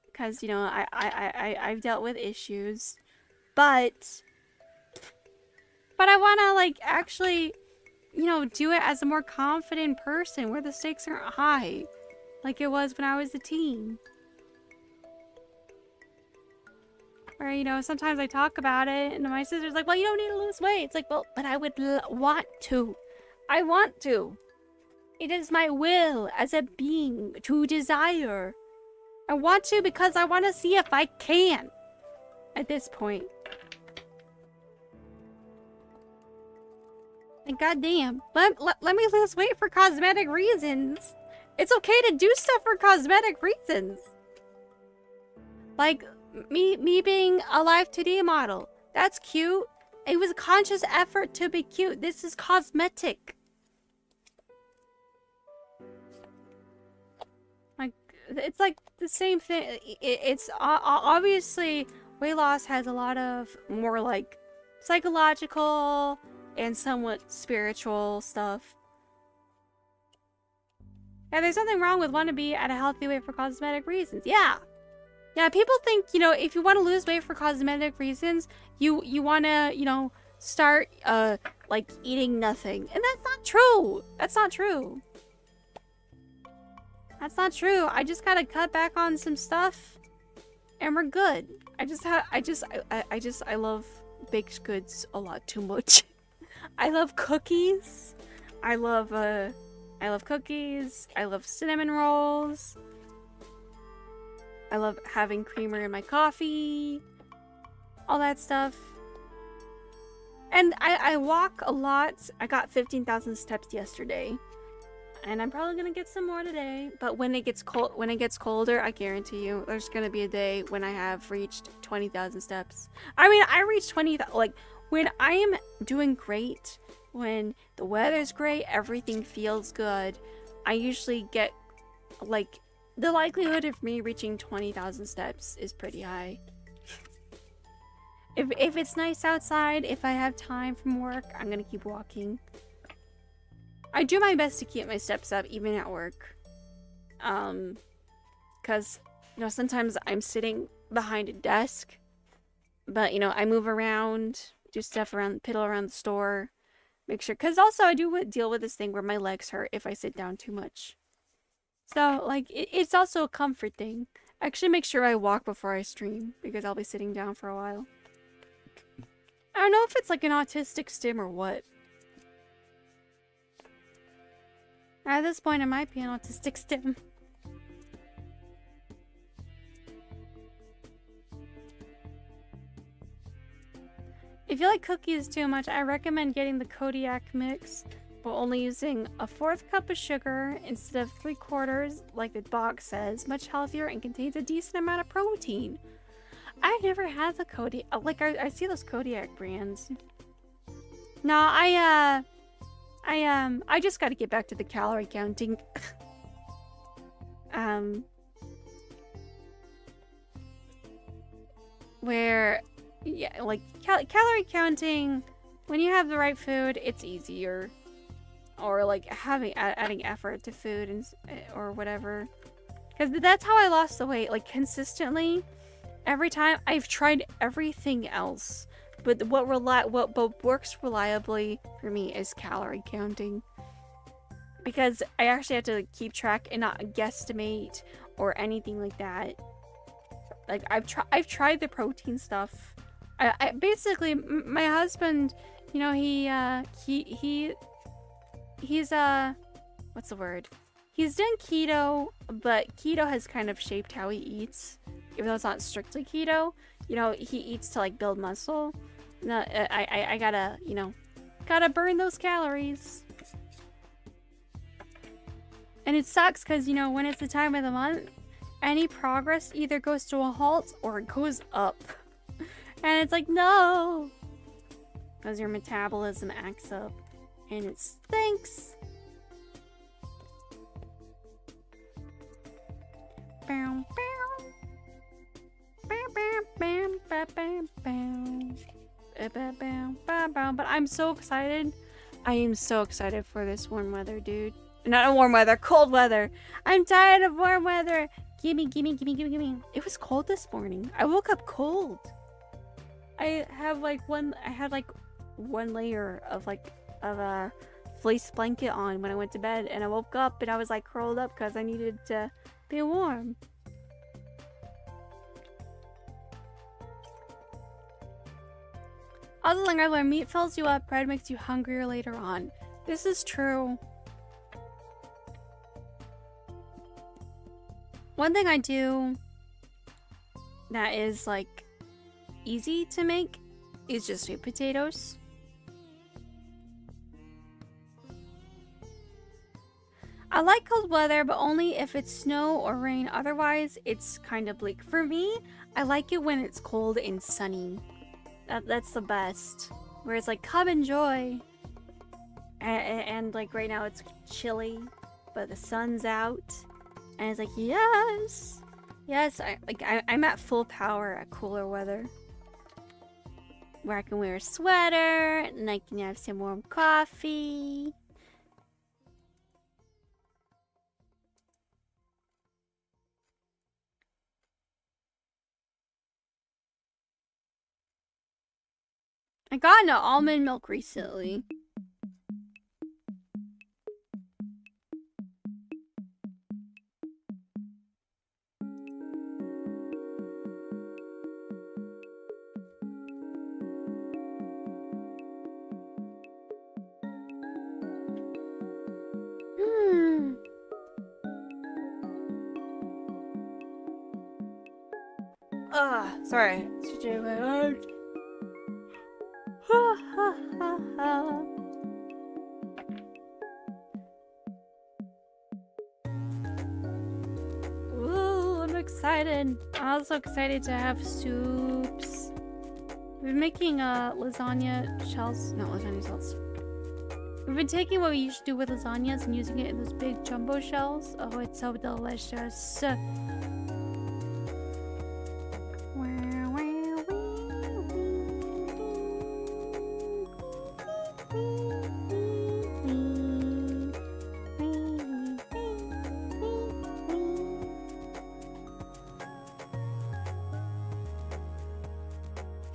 Speaker 1: because, I've dealt with issues, but I want to, like, actually, do it as a more confident person where the stakes aren't high like it was when I was a teen. Where, sometimes I talk about it and my sister's like, well, you don't need to lose weight. It's like, well, but I would want to. I want to. It is my will as a being to desire. I want to because I want to see if I can at this point. And goddamn, let me lose weight for cosmetic reasons. It's okay to do stuff for cosmetic reasons. Like me being a Live 2D model. That's cute. It was a conscious effort to be cute. This is cosmetic. Like, it's like the same thing. It's obviously weight loss has a lot of more like psychological and somewhat spiritual stuff. Yeah, there's nothing wrong with wanting to be at a healthy weight for cosmetic reasons. Yeah, people think, if you want to lose weight for cosmetic reasons, you want to, start, like, eating nothing. And that's not true. That's not true. That's not true. I just gotta cut back on some stuff, and we're good. I love baked goods a lot too much. I love cookies. I love cookies. I love cinnamon rolls. I love having creamer in my coffee. All that stuff.
Speaker 2: And I walk a lot. I got 15,000 steps yesterday. And I'm probably gonna get some more today. But when it gets colder, I guarantee you, there's gonna be a day when I have reached 20,000 steps. I mean, I reached 20,000. Like, when I am doing great, when the weather's great, everything feels good, I usually get, like, the likelihood of me reaching 20,000 steps is pretty high. If it's nice outside, if I have time from work, I'm gonna keep walking. I do my best to keep my steps up, even at work. Because, you know, sometimes I'm sitting behind a desk, but, you know, I move around, do stuff around, piddle around the store, make sure, because also I do deal with this thing where my legs hurt if I sit down too much. So, like, it's also a comfort thing. I actually make sure I walk before I stream, because I'll be sitting down for a while. I don't know if it's like an autistic stim or what. At this point, it might be an autistic stim. If you like cookies too much, I recommend getting the Kodiak mix, but only using a 1/4 cup of sugar instead of 3/4, like the box says. Much healthier and contains a decent amount of protein. I've never had the Kodiak. Like, I see those Kodiak brands. No, I just gotta get back to the calorie counting. Where, yeah, like, calorie counting, when you have the right food, it's easier. Or, like, adding effort to food and or whatever. Because that's how I lost the weight, like, consistently. Every time, I've tried everything else. But what works reliably for me is calorie counting. Because I actually have to keep track and not guesstimate or anything like that. Like, I've tried the protein stuff. I basically, my husband, you know, he's what's the word? He's done keto, but keto has kind of shaped how he eats. Even though it's not strictly keto, you know, he eats to, like, build muscle. No, I gotta, you know, gotta burn those calories. And it sucks because, you know, when it's the time of the month, any progress either goes to a halt or it goes up. And it's like, no! Because your metabolism acts up. And it stinks. Bow, bow. But I'm so excited. I am so excited for this warm weather, dude. Not warm weather, cold weather. I'm tired of warm weather. Gimme, gimme, gimme, gimme, gimme. It was cold this morning. I woke up cold. I had like one layer of a fleece blanket on when I went to bed, and I woke up and I was like curled up because I needed to be warm. Other thing I learned, meat fills you up, bread makes you hungrier later on. This is true. One thing I do that is, like, easy to make is just sweet potatoes. I like cold weather, but only if it's snow or rain. Otherwise, it's kind of bleak. For me, I like it when it's cold and sunny. That's the best. Where it's like, come enjoy. And like right now it's chilly, but the sun's out. And it's like, yes. Yes, I'm at full power at cooler weather. Where I can wear a sweater, and I can have some warm coffee. I got into almond milk recently. Sorry. excited. I'm also excited to have soups. We've been making lasagna shells. No, lasagna shells. We've been taking what we used to do with lasagnas and using it in those big jumbo shells. Oh, it's so delicious.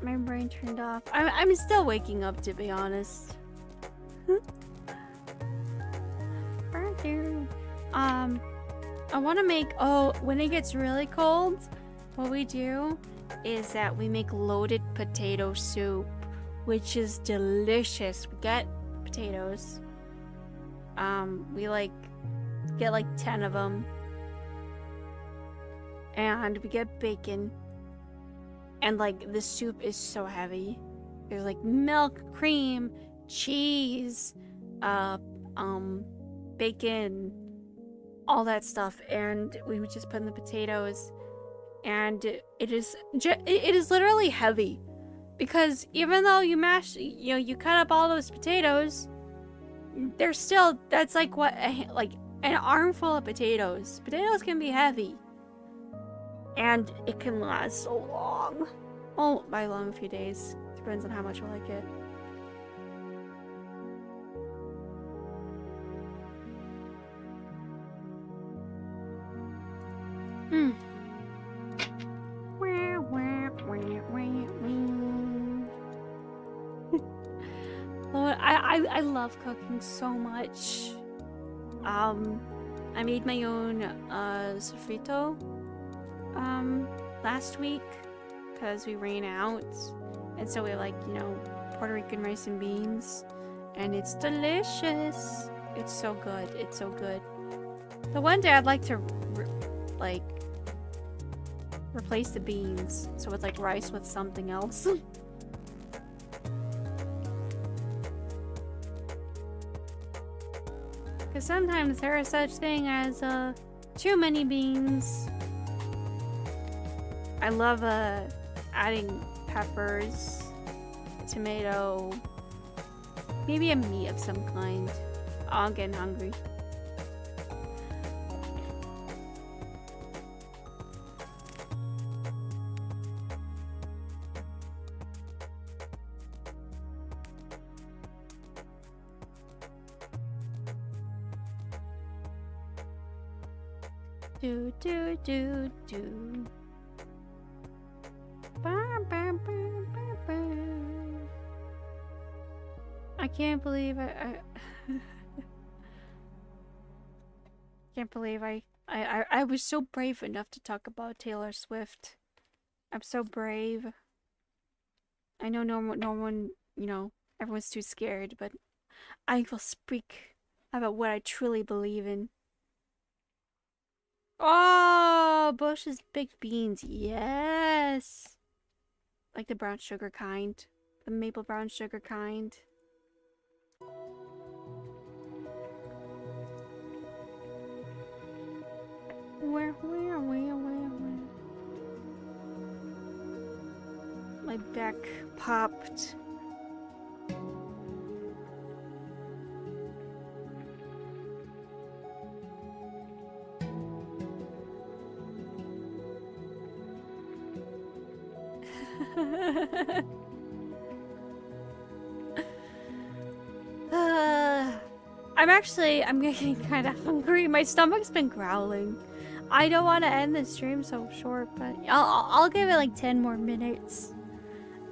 Speaker 2: My brain turned off. I'm still waking up, to be honest. I want to make, when it gets really cold, what we do is that we make loaded potato soup, which is delicious. We get potatoes. We get like 10 of them. And we get bacon. And like the soup is so heavy. There's like milk, cream, cheese, bacon, all that stuff, and we would just put in the potatoes, and it is literally heavy, because even though you mash, you cut up all those potatoes, there's still, that's like what, like an armful of potatoes. Potatoes can be heavy, and it can last so long. Oh, by long, a few days. Depends on how much you like it. Lord, I love cooking so much. I made my own sofrito last week because we ran out, and so we Puerto Rican rice and beans, and it's delicious. It's so good. It's so good. The one day I'd like to replace the beans, so it's like rice with something else. Because sometimes there is such thing as too many beans. I love adding peppers, tomato, maybe a meat of some kind. Oh, I'm getting hungry. Do do do do. Ba, ba, ba, ba, ba. I can't believe I can't believe I was so brave enough to talk about Taylor Swift. I'm so brave. I know no one, everyone's too scared, but I will speak about what I truly believe in. Oh, Bush's baked beans, yes. Like the brown sugar kind, the maple brown sugar kind. Where? My back popped. I'm getting kind of hungry. My stomach's been growling. I don't want to end the stream so short, but I'll give it like 10 more minutes.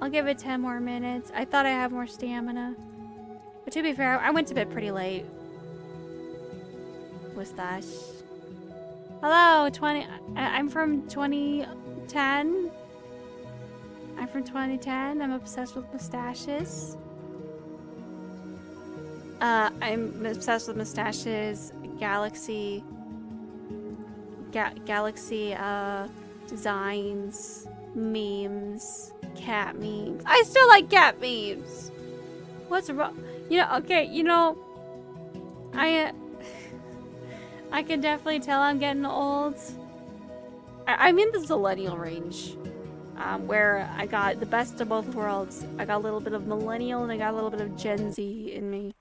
Speaker 2: I'll give it 10 more minutes. I thought I had more stamina. But to be fair, I went to bed pretty late. What's that? Hello, I'm from 2010. I'm from 2010. I'm obsessed with mustaches. I'm obsessed with mustaches, galaxy designs, memes, cat memes. I still like cat memes. What's wrong? Okay, I can definitely tell I'm getting old. I'm in the Zillennial range. Where I got the best of both worlds. I got a little bit of millennial and I got a little bit of Gen Z in me.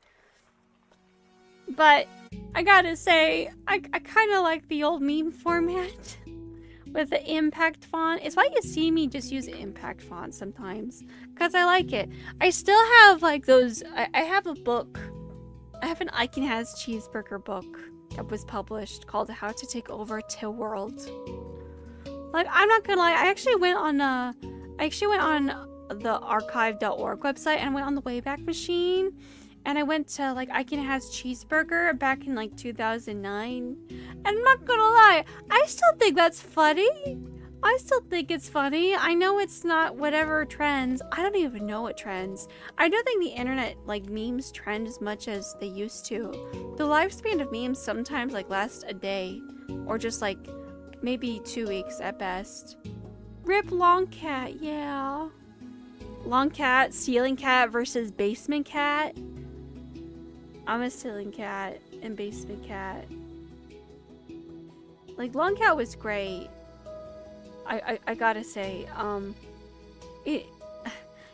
Speaker 2: But I gotta say, I kind of like the old meme format with the impact font. It's why you see me just use impact font sometimes, because I like it. I still have like those, I have a book. I have an I Can Has Cheeseburger book that was published called How to Take Over Two Worlds. Like, I'm not gonna lie, I actually went on the archive.org website and went on the Wayback Machine, and I went to like I Can Has Cheeseburger back in like 2009. And I'm not gonna lie, I still think that's funny. I still think it's funny. I know it's not whatever trends. I don't even know what trends. I don't think the internet like memes trend as much as they used to. The lifespan of memes sometimes like lasts a day or just like maybe 2 weeks at best. Rip Long Cat, yeah. Long Cat, Ceiling Cat versus Basement Cat. I'm a Ceiling Cat and Basement Cat. Like, Long Cat was great. I gotta say, you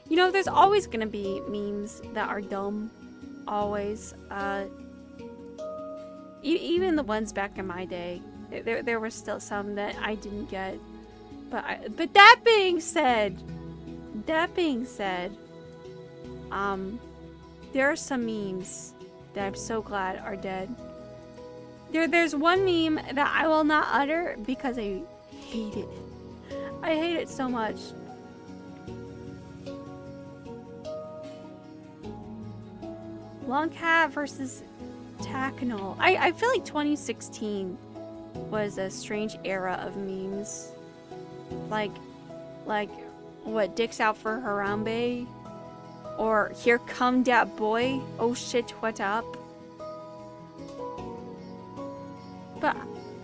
Speaker 2: know, there's always gonna be memes that are dumb. Always. Even the ones back in my day. There were still some that I didn't get, but that being said, there are some memes that I'm so glad are dead. There's one meme that I will not utter because I hate it. I hate it so much. Long Cat versus Tacknell. I feel like 2016 was a strange era of memes. Like what, Dick's Out for Harambe? Or Here Come Dat Boy? Oh shit, what up? But,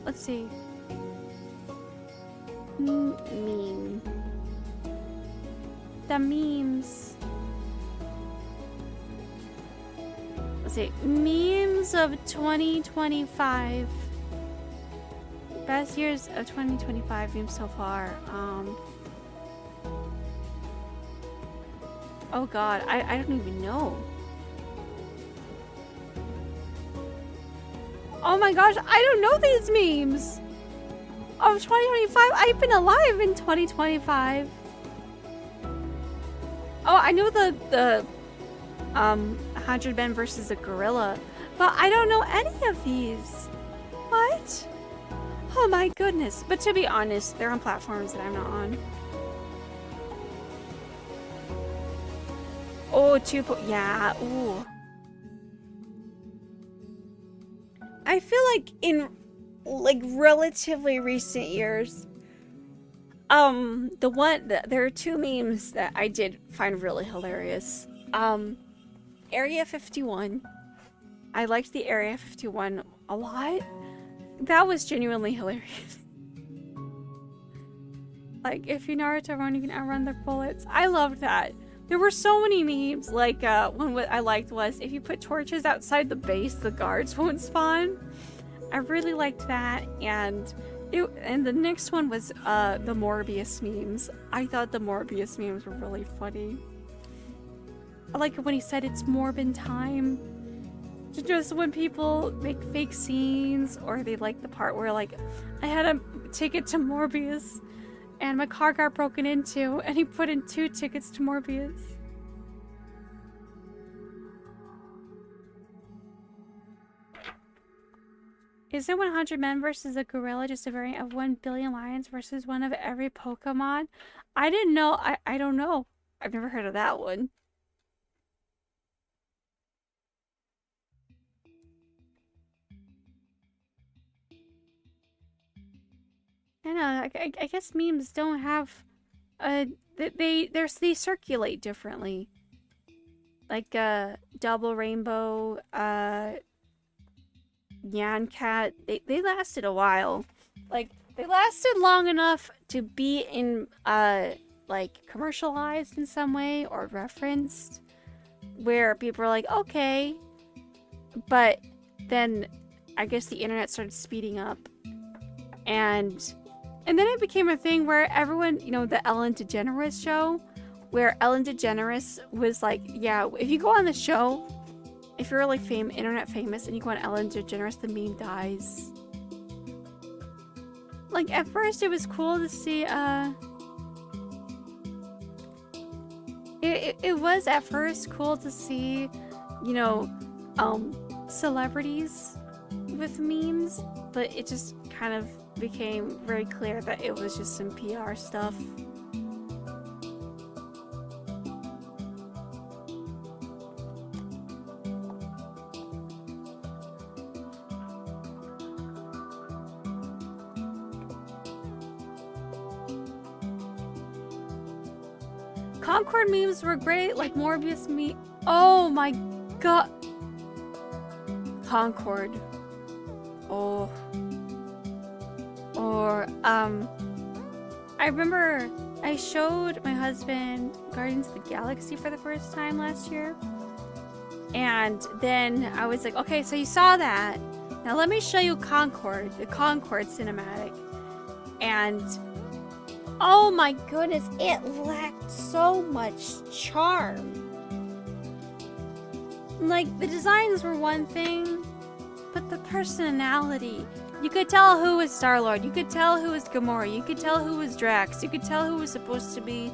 Speaker 2: let's see. Meme. The memes. Let's see. Memes of 2025. Best years of 2025 memes so far. Oh god, I don't even know. Oh my gosh, I don't know these memes of 2025. I've been alive in 2025. Oh, I know the 100 Men versus a Gorilla, but I don't know any of these. What? Oh my goodness. But to be honest, they're on platforms that I'm not on. Oh, yeah, ooh. I feel like in like relatively recent years, there are two memes that I did find really hilarious. Area 51. I liked the Area 51 a lot. That was genuinely hilarious. Like, if you Naruto run, you can outrun their bullets. I loved that. There were so many memes. Like, one what I liked was, if you put torches outside the base, the guards won't spawn. I really liked that. And the next one was the Morbius memes. I thought the Morbius memes were really funny. I like it when he said it's Morbin time. Just when people make fake scenes, or they like the part where, like, I had a ticket to Morbius and my car got broken into, and he put in 2 tickets to Morbius. Is it 100 men versus a gorilla just a variant of 1 billion lions versus one of every Pokemon? I didn't know. I don't know. I've never heard of that one. I know. I guess memes don't have they circulate differently. Like Double Rainbow, Nyan Cat, they lasted a while. Like, they lasted long enough to be in like commercialized in some way or referenced, where people were like, okay. But then I guess the internet started speeding up, and And then it became a thing where everyone, you know, the Ellen DeGeneres show, where Ellen DeGeneres was like, yeah, if you go on the show, if you're like internet famous and you go on Ellen DeGeneres, the meme dies. Like at first it was cool to see, it was at first cool to see, you know, celebrities with memes, but it just kind of became very clear that it was just some PR stuff. Concord memes were great, like Morbius meme. Oh my god. Concord. Oh. Or, I remember I showed my husband Guardians of the Galaxy for the first time last year. And then I was like, okay, so you saw that. Now let me show you Concord, the Concord cinematic. And oh my goodness, it lacked so much charm. Like, the designs were one thing, but the personality. You could tell who was Star-Lord, you could tell who was Gamora, you could tell who was Drax, you could tell who was supposed to be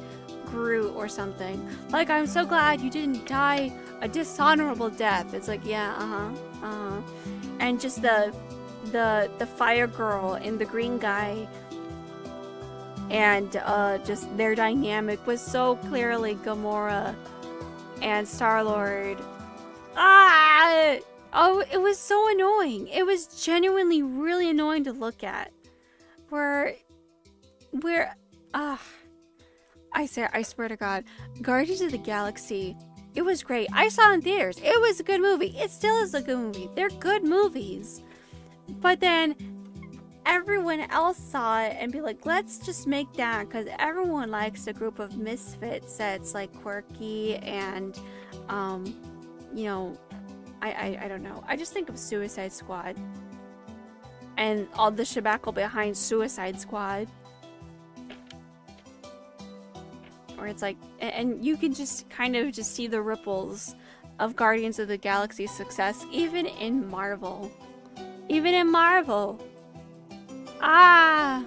Speaker 2: Groot or something. Like, I'm so glad you didn't die a dishonorable death. It's like, yeah, And just the fire girl and the green guy, and just their dynamic was so clearly Gamora and Star-Lord. Oh, it was so annoying. It was genuinely really annoying to look at. I swear to God, Guardians of the Galaxy, it was great. I saw it in theaters. It was a good movie. It still is a good movie. They're good movies. But then everyone else saw it and be like, let's just make that, because everyone likes a group of misfits that's like quirky and you know, I don't know. I just think of Suicide Squad and all the shebackle behind Suicide Squad, where it's like, and you can just kind of just see the ripples of Guardians of the Galaxy's success even in Marvel. Even in Marvel. Ah!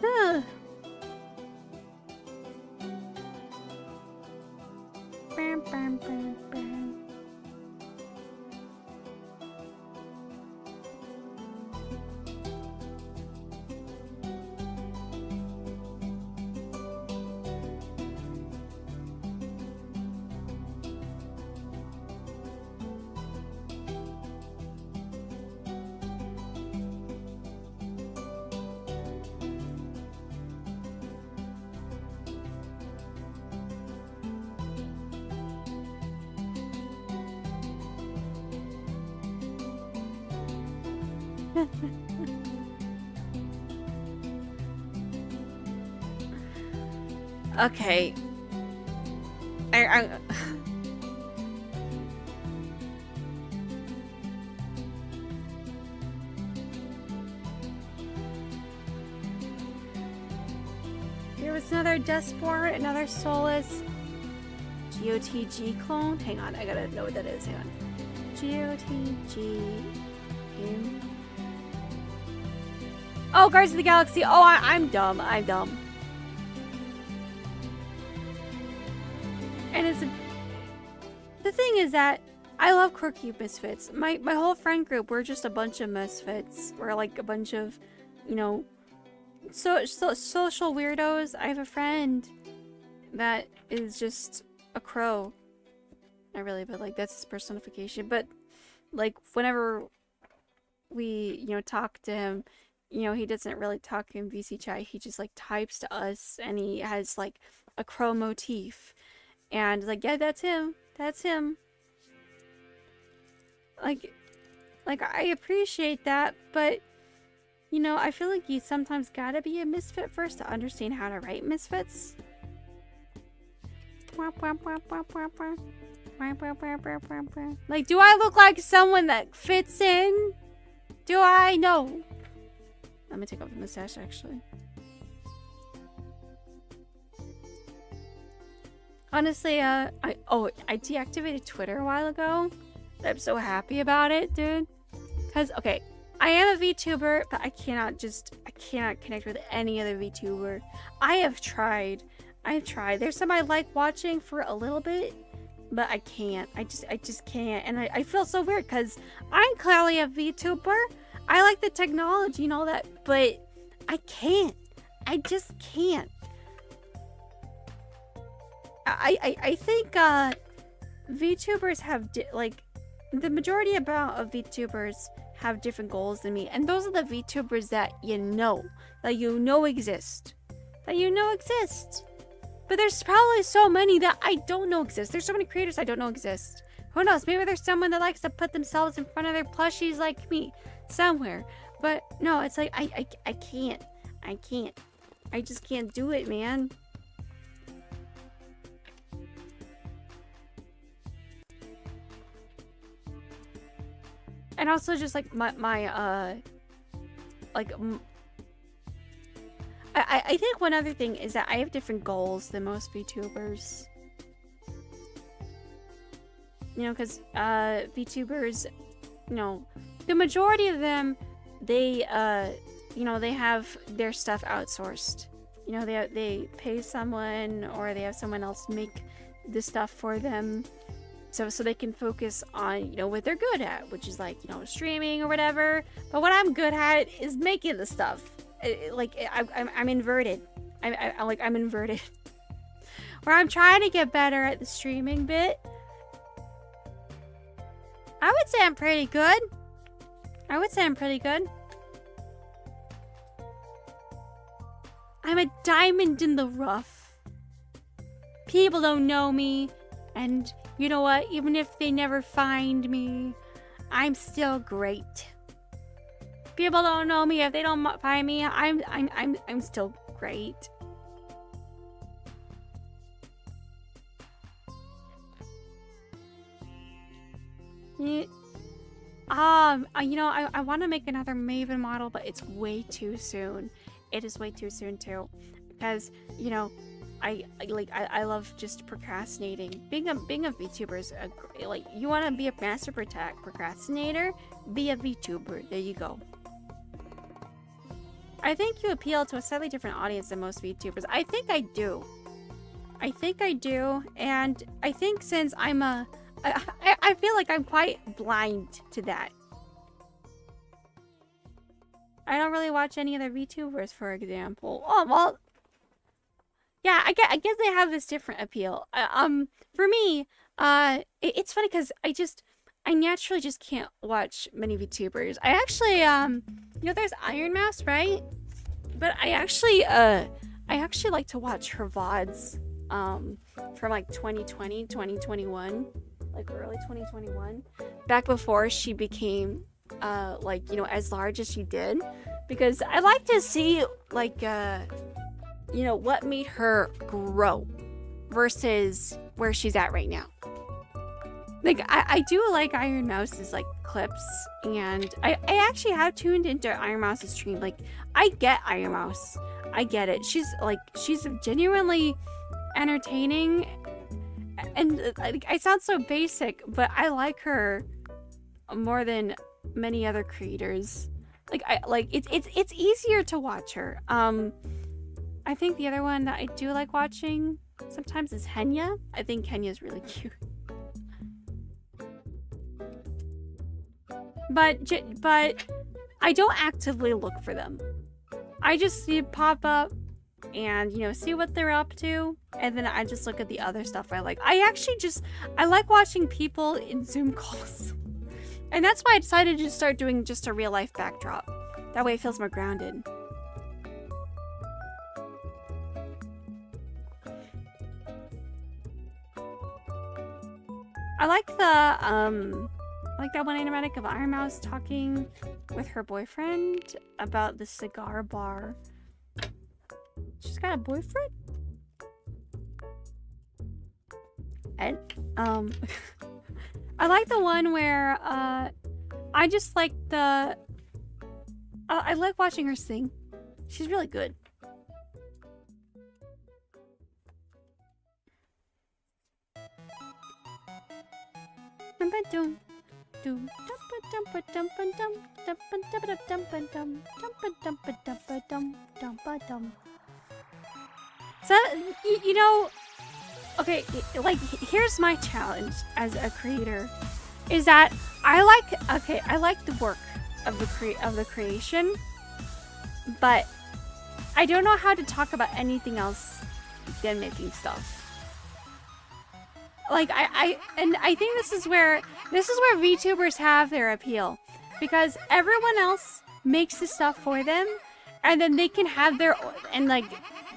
Speaker 2: Huh. Bam, bam, bam, bam. Okay. I There was another Dustport, another Solus, GOTG clone. Hang on, I gotta know what that is. Hang on. GOTG game. Oh, Guardians of the Galaxy. Oh, I'm dumb. I'm dumb. And the thing is that I love quirky misfits. My whole friend group, we're just a bunch of misfits. We're like a bunch of, you know, social weirdos. I have a friend that is just a crow. Not really, but like that's his personification. But like whenever we, you know, talk to him, you know, he doesn't really talk in VC chat. He just like types to us, and he has like a crow motif. And like, yeah, that's him. That's him. Like I appreciate that, but you know, I feel like you sometimes gotta be a misfit first to understand how to write misfits. Like, do I look like someone that fits in? Do I know? Let me take off the mustache, actually. Honestly, I deactivated Twitter a while ago. I'm so happy about it, dude. Cause okay, I am a VTuber, but I cannot connect with any other VTuber. I've tried. There's some I like watching for a little bit, but I can't. I just can't. And I feel so weird because I'm clearly a VTuber. I like the technology and all that, but I can't. I just can't. I think VTubers have like the majority of VTubers have different goals than me, and those are the VTubers that you know exist, But there's probably so many that I don't know exist. There's so many creators I don't know exist. Who knows? Maybe there's someone that likes to put themselves in front of their plushies like me somewhere. But no, it's like I can't. I just can't do it, man. And also just like I think one other thing is that I have different goals than most VTubers. You know, because VTubers, you know, the majority of them, they you know, they have their stuff outsourced. You know, they pay someone or they have someone else make the stuff for them. So they can focus on, you know, what they're good at, which is like, you know, streaming or whatever. But what I'm good at is making the stuff. I'm inverted. I'm inverted. Where I'm trying to get better at the streaming bit. I would say I'm pretty good. I'm a diamond in the rough. People don't know me, and you know what? Even if they never find me, I'm still great. People don't know me. If they don't find me, I'm still great. You know, I want to make another Maven model, but it's way too soon. It is way too soon too, because you know, I love just procrastinating. Being a VTuber is like, you want to be a master procrastinator, be a VTuber. There you go. I think you appeal to a slightly different audience than most VTubers. I think I do, and I think since I feel like I'm quite blind to that. I don't really watch any other VTubers, for example. Oh, well, yeah, I guess they have this different appeal. For me, it's funny because I naturally just can't watch many VTubers. I actually, you know, there's Iron Mouse, right? But I actually like to watch her VODs, from like 2020, 2021, like early 2021, back before she became, like, you know, as large as she did, because I like to see, like, you know, what made her grow versus where she's at right now. Like, I do like Iron Mouse's, like, clips, and I actually have tuned into Iron Mouse's stream. Like, I get Iron Mouse. I get it. She's genuinely entertaining, and I sound so basic, but I like her more than many other creators. Like, it's easier to watch her. I think the other one that I do like watching sometimes is Henya. I think Henya's really cute. But I don't actively look for them. I just see it pop up and, you know, see what they're up to, and then I just look at the other stuff I like. I like watching people in Zoom calls. And that's why I decided to start doing just a real life backdrop. That way it feels more grounded. I like that one animatic of Iron Mouse talking with her boyfriend about the cigar bar. She's got a boyfriend? And, I like the one where, I just like the I like watching her sing. She's really good. So, you know, okay, like, here's my challenge as a creator, is that I like the work of the creation, but I don't know how to talk about anything else than making stuff. Like, I think this is where VTubers have their appeal, because everyone else makes the stuff for them, and then they can have their, and like,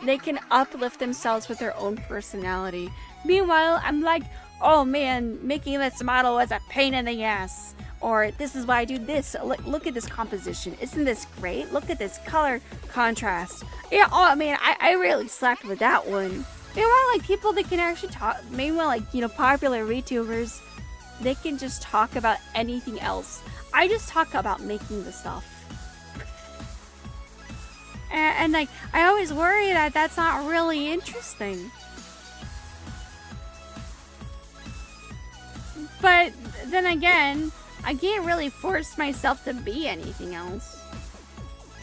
Speaker 2: they can uplift themselves with their own personality. Meanwhile, I'm like, oh man, making this model was a pain in the ass. Or this is why I do this. Look at this composition. Isn't this great? Look at this color contrast. Yeah, oh man, I really slacked with that one. Meanwhile, like, people that can actually talk, meanwhile, like, you know, popular VTubers, they can just talk about anything else. I just talk about making the stuff. And like, I always worry that that's not really interesting. But then again, I can't really force myself to be anything else.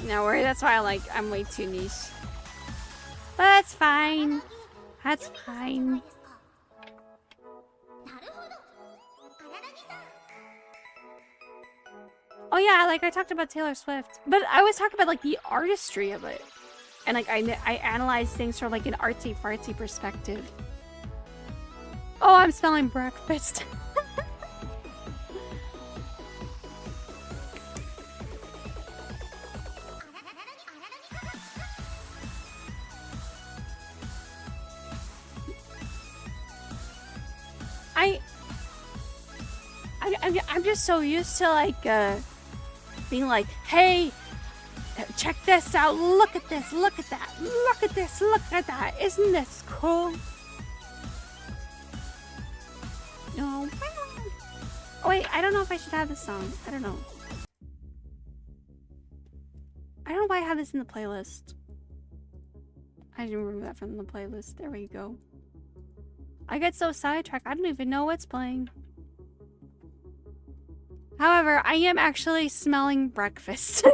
Speaker 2: No worry, that's why I'm way too niche. But that's fine. That's fine. Oh yeah, like I talked about Taylor Swift, but I was talking about like the artistry of it, and like I analyze things from like an artsy fartsy perspective. Oh, I'm smelling breakfast. I'm just so used to like being like, hey, check this out, look at this, look at that, look at this, look at that, isn't this cool? No. Oh wait, I don't know if I should have this song. I don't know. I don't know why I have this in the playlist. I didn't remove that from the playlist. There we go. I get so sidetracked, I don't even know what's playing. However, I am actually smelling breakfast.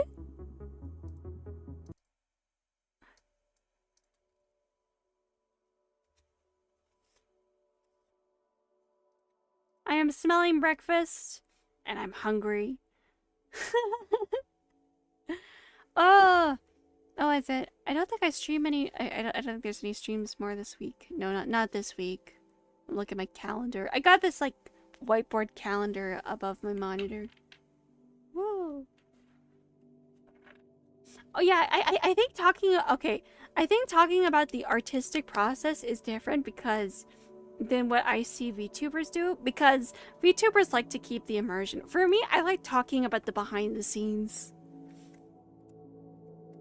Speaker 2: I am smelling breakfast, and I'm hungry. Oh, is it? I don't think I stream any. I don't think there's any streams more this week. No, not this week. Look at my calendar. I got this like whiteboard calendar above my monitor. Woo. Oh yeah, I think talking. Okay, I think talking about the artistic process is different because than what I see VTubers do, because VTubers like to keep the immersion. For me, I like talking about the behind the scenes.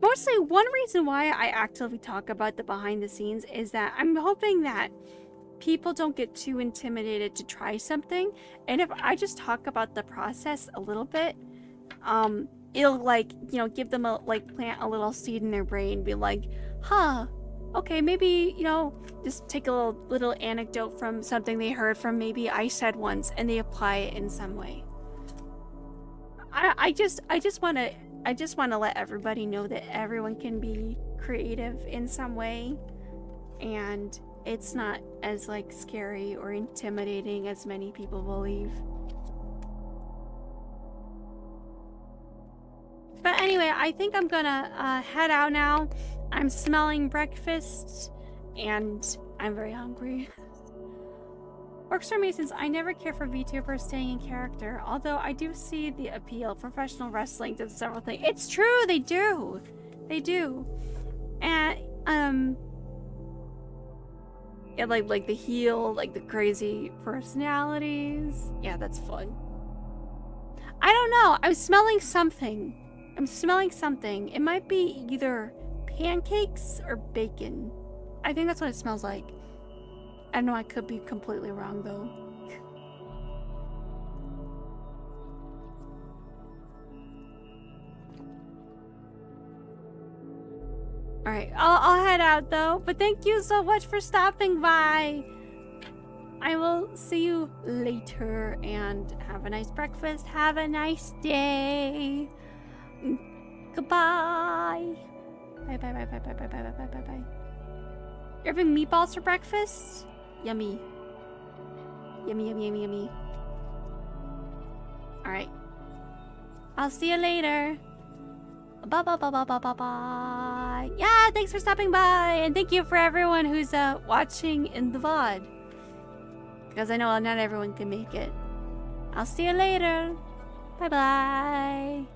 Speaker 2: Mostly, one reason why I actively talk about the behind the scenes is that I'm hoping that people don't get too intimidated to try something, and if I just talk about the process a little bit, it'll like, you know, give them a like plant a little seed in their brain, be like, huh, okay, maybe, you know, just take a little anecdote from something they heard from maybe I said once, and they apply it in some way. I just want to let everybody know that everyone can be creative in some way, and it's not as like scary or intimidating as many people believe. But anyway, I think I'm gonna head out now. I'm smelling breakfast, and I'm very hungry. Works for me since I never care for VTubers staying in character, although I do see the appeal. Professional wrestling does several things. It's true, they do. They do. And, yeah, like the heel, like the crazy personalities. Yeah, that's fun. I don't know. I'm smelling something. I'm smelling something. It might be either pancakes or bacon. I think that's what it smells like. I know I could be completely wrong though. Alright, I'll head out though. But thank you so much for stopping by. I will see you later and have a nice breakfast. Have a nice day. Goodbye. Bye bye bye bye bye bye bye bye bye bye bye. You're having meatballs for breakfast? Yummy. Yummy yummy yummy yummy. Alright. I'll see you later. Bye bye bye bye bye bye bye. Yeah, thanks for stopping by, and thank you for everyone who's watching in the VOD. Because I know not everyone can make it. I'll see you later. Bye bye.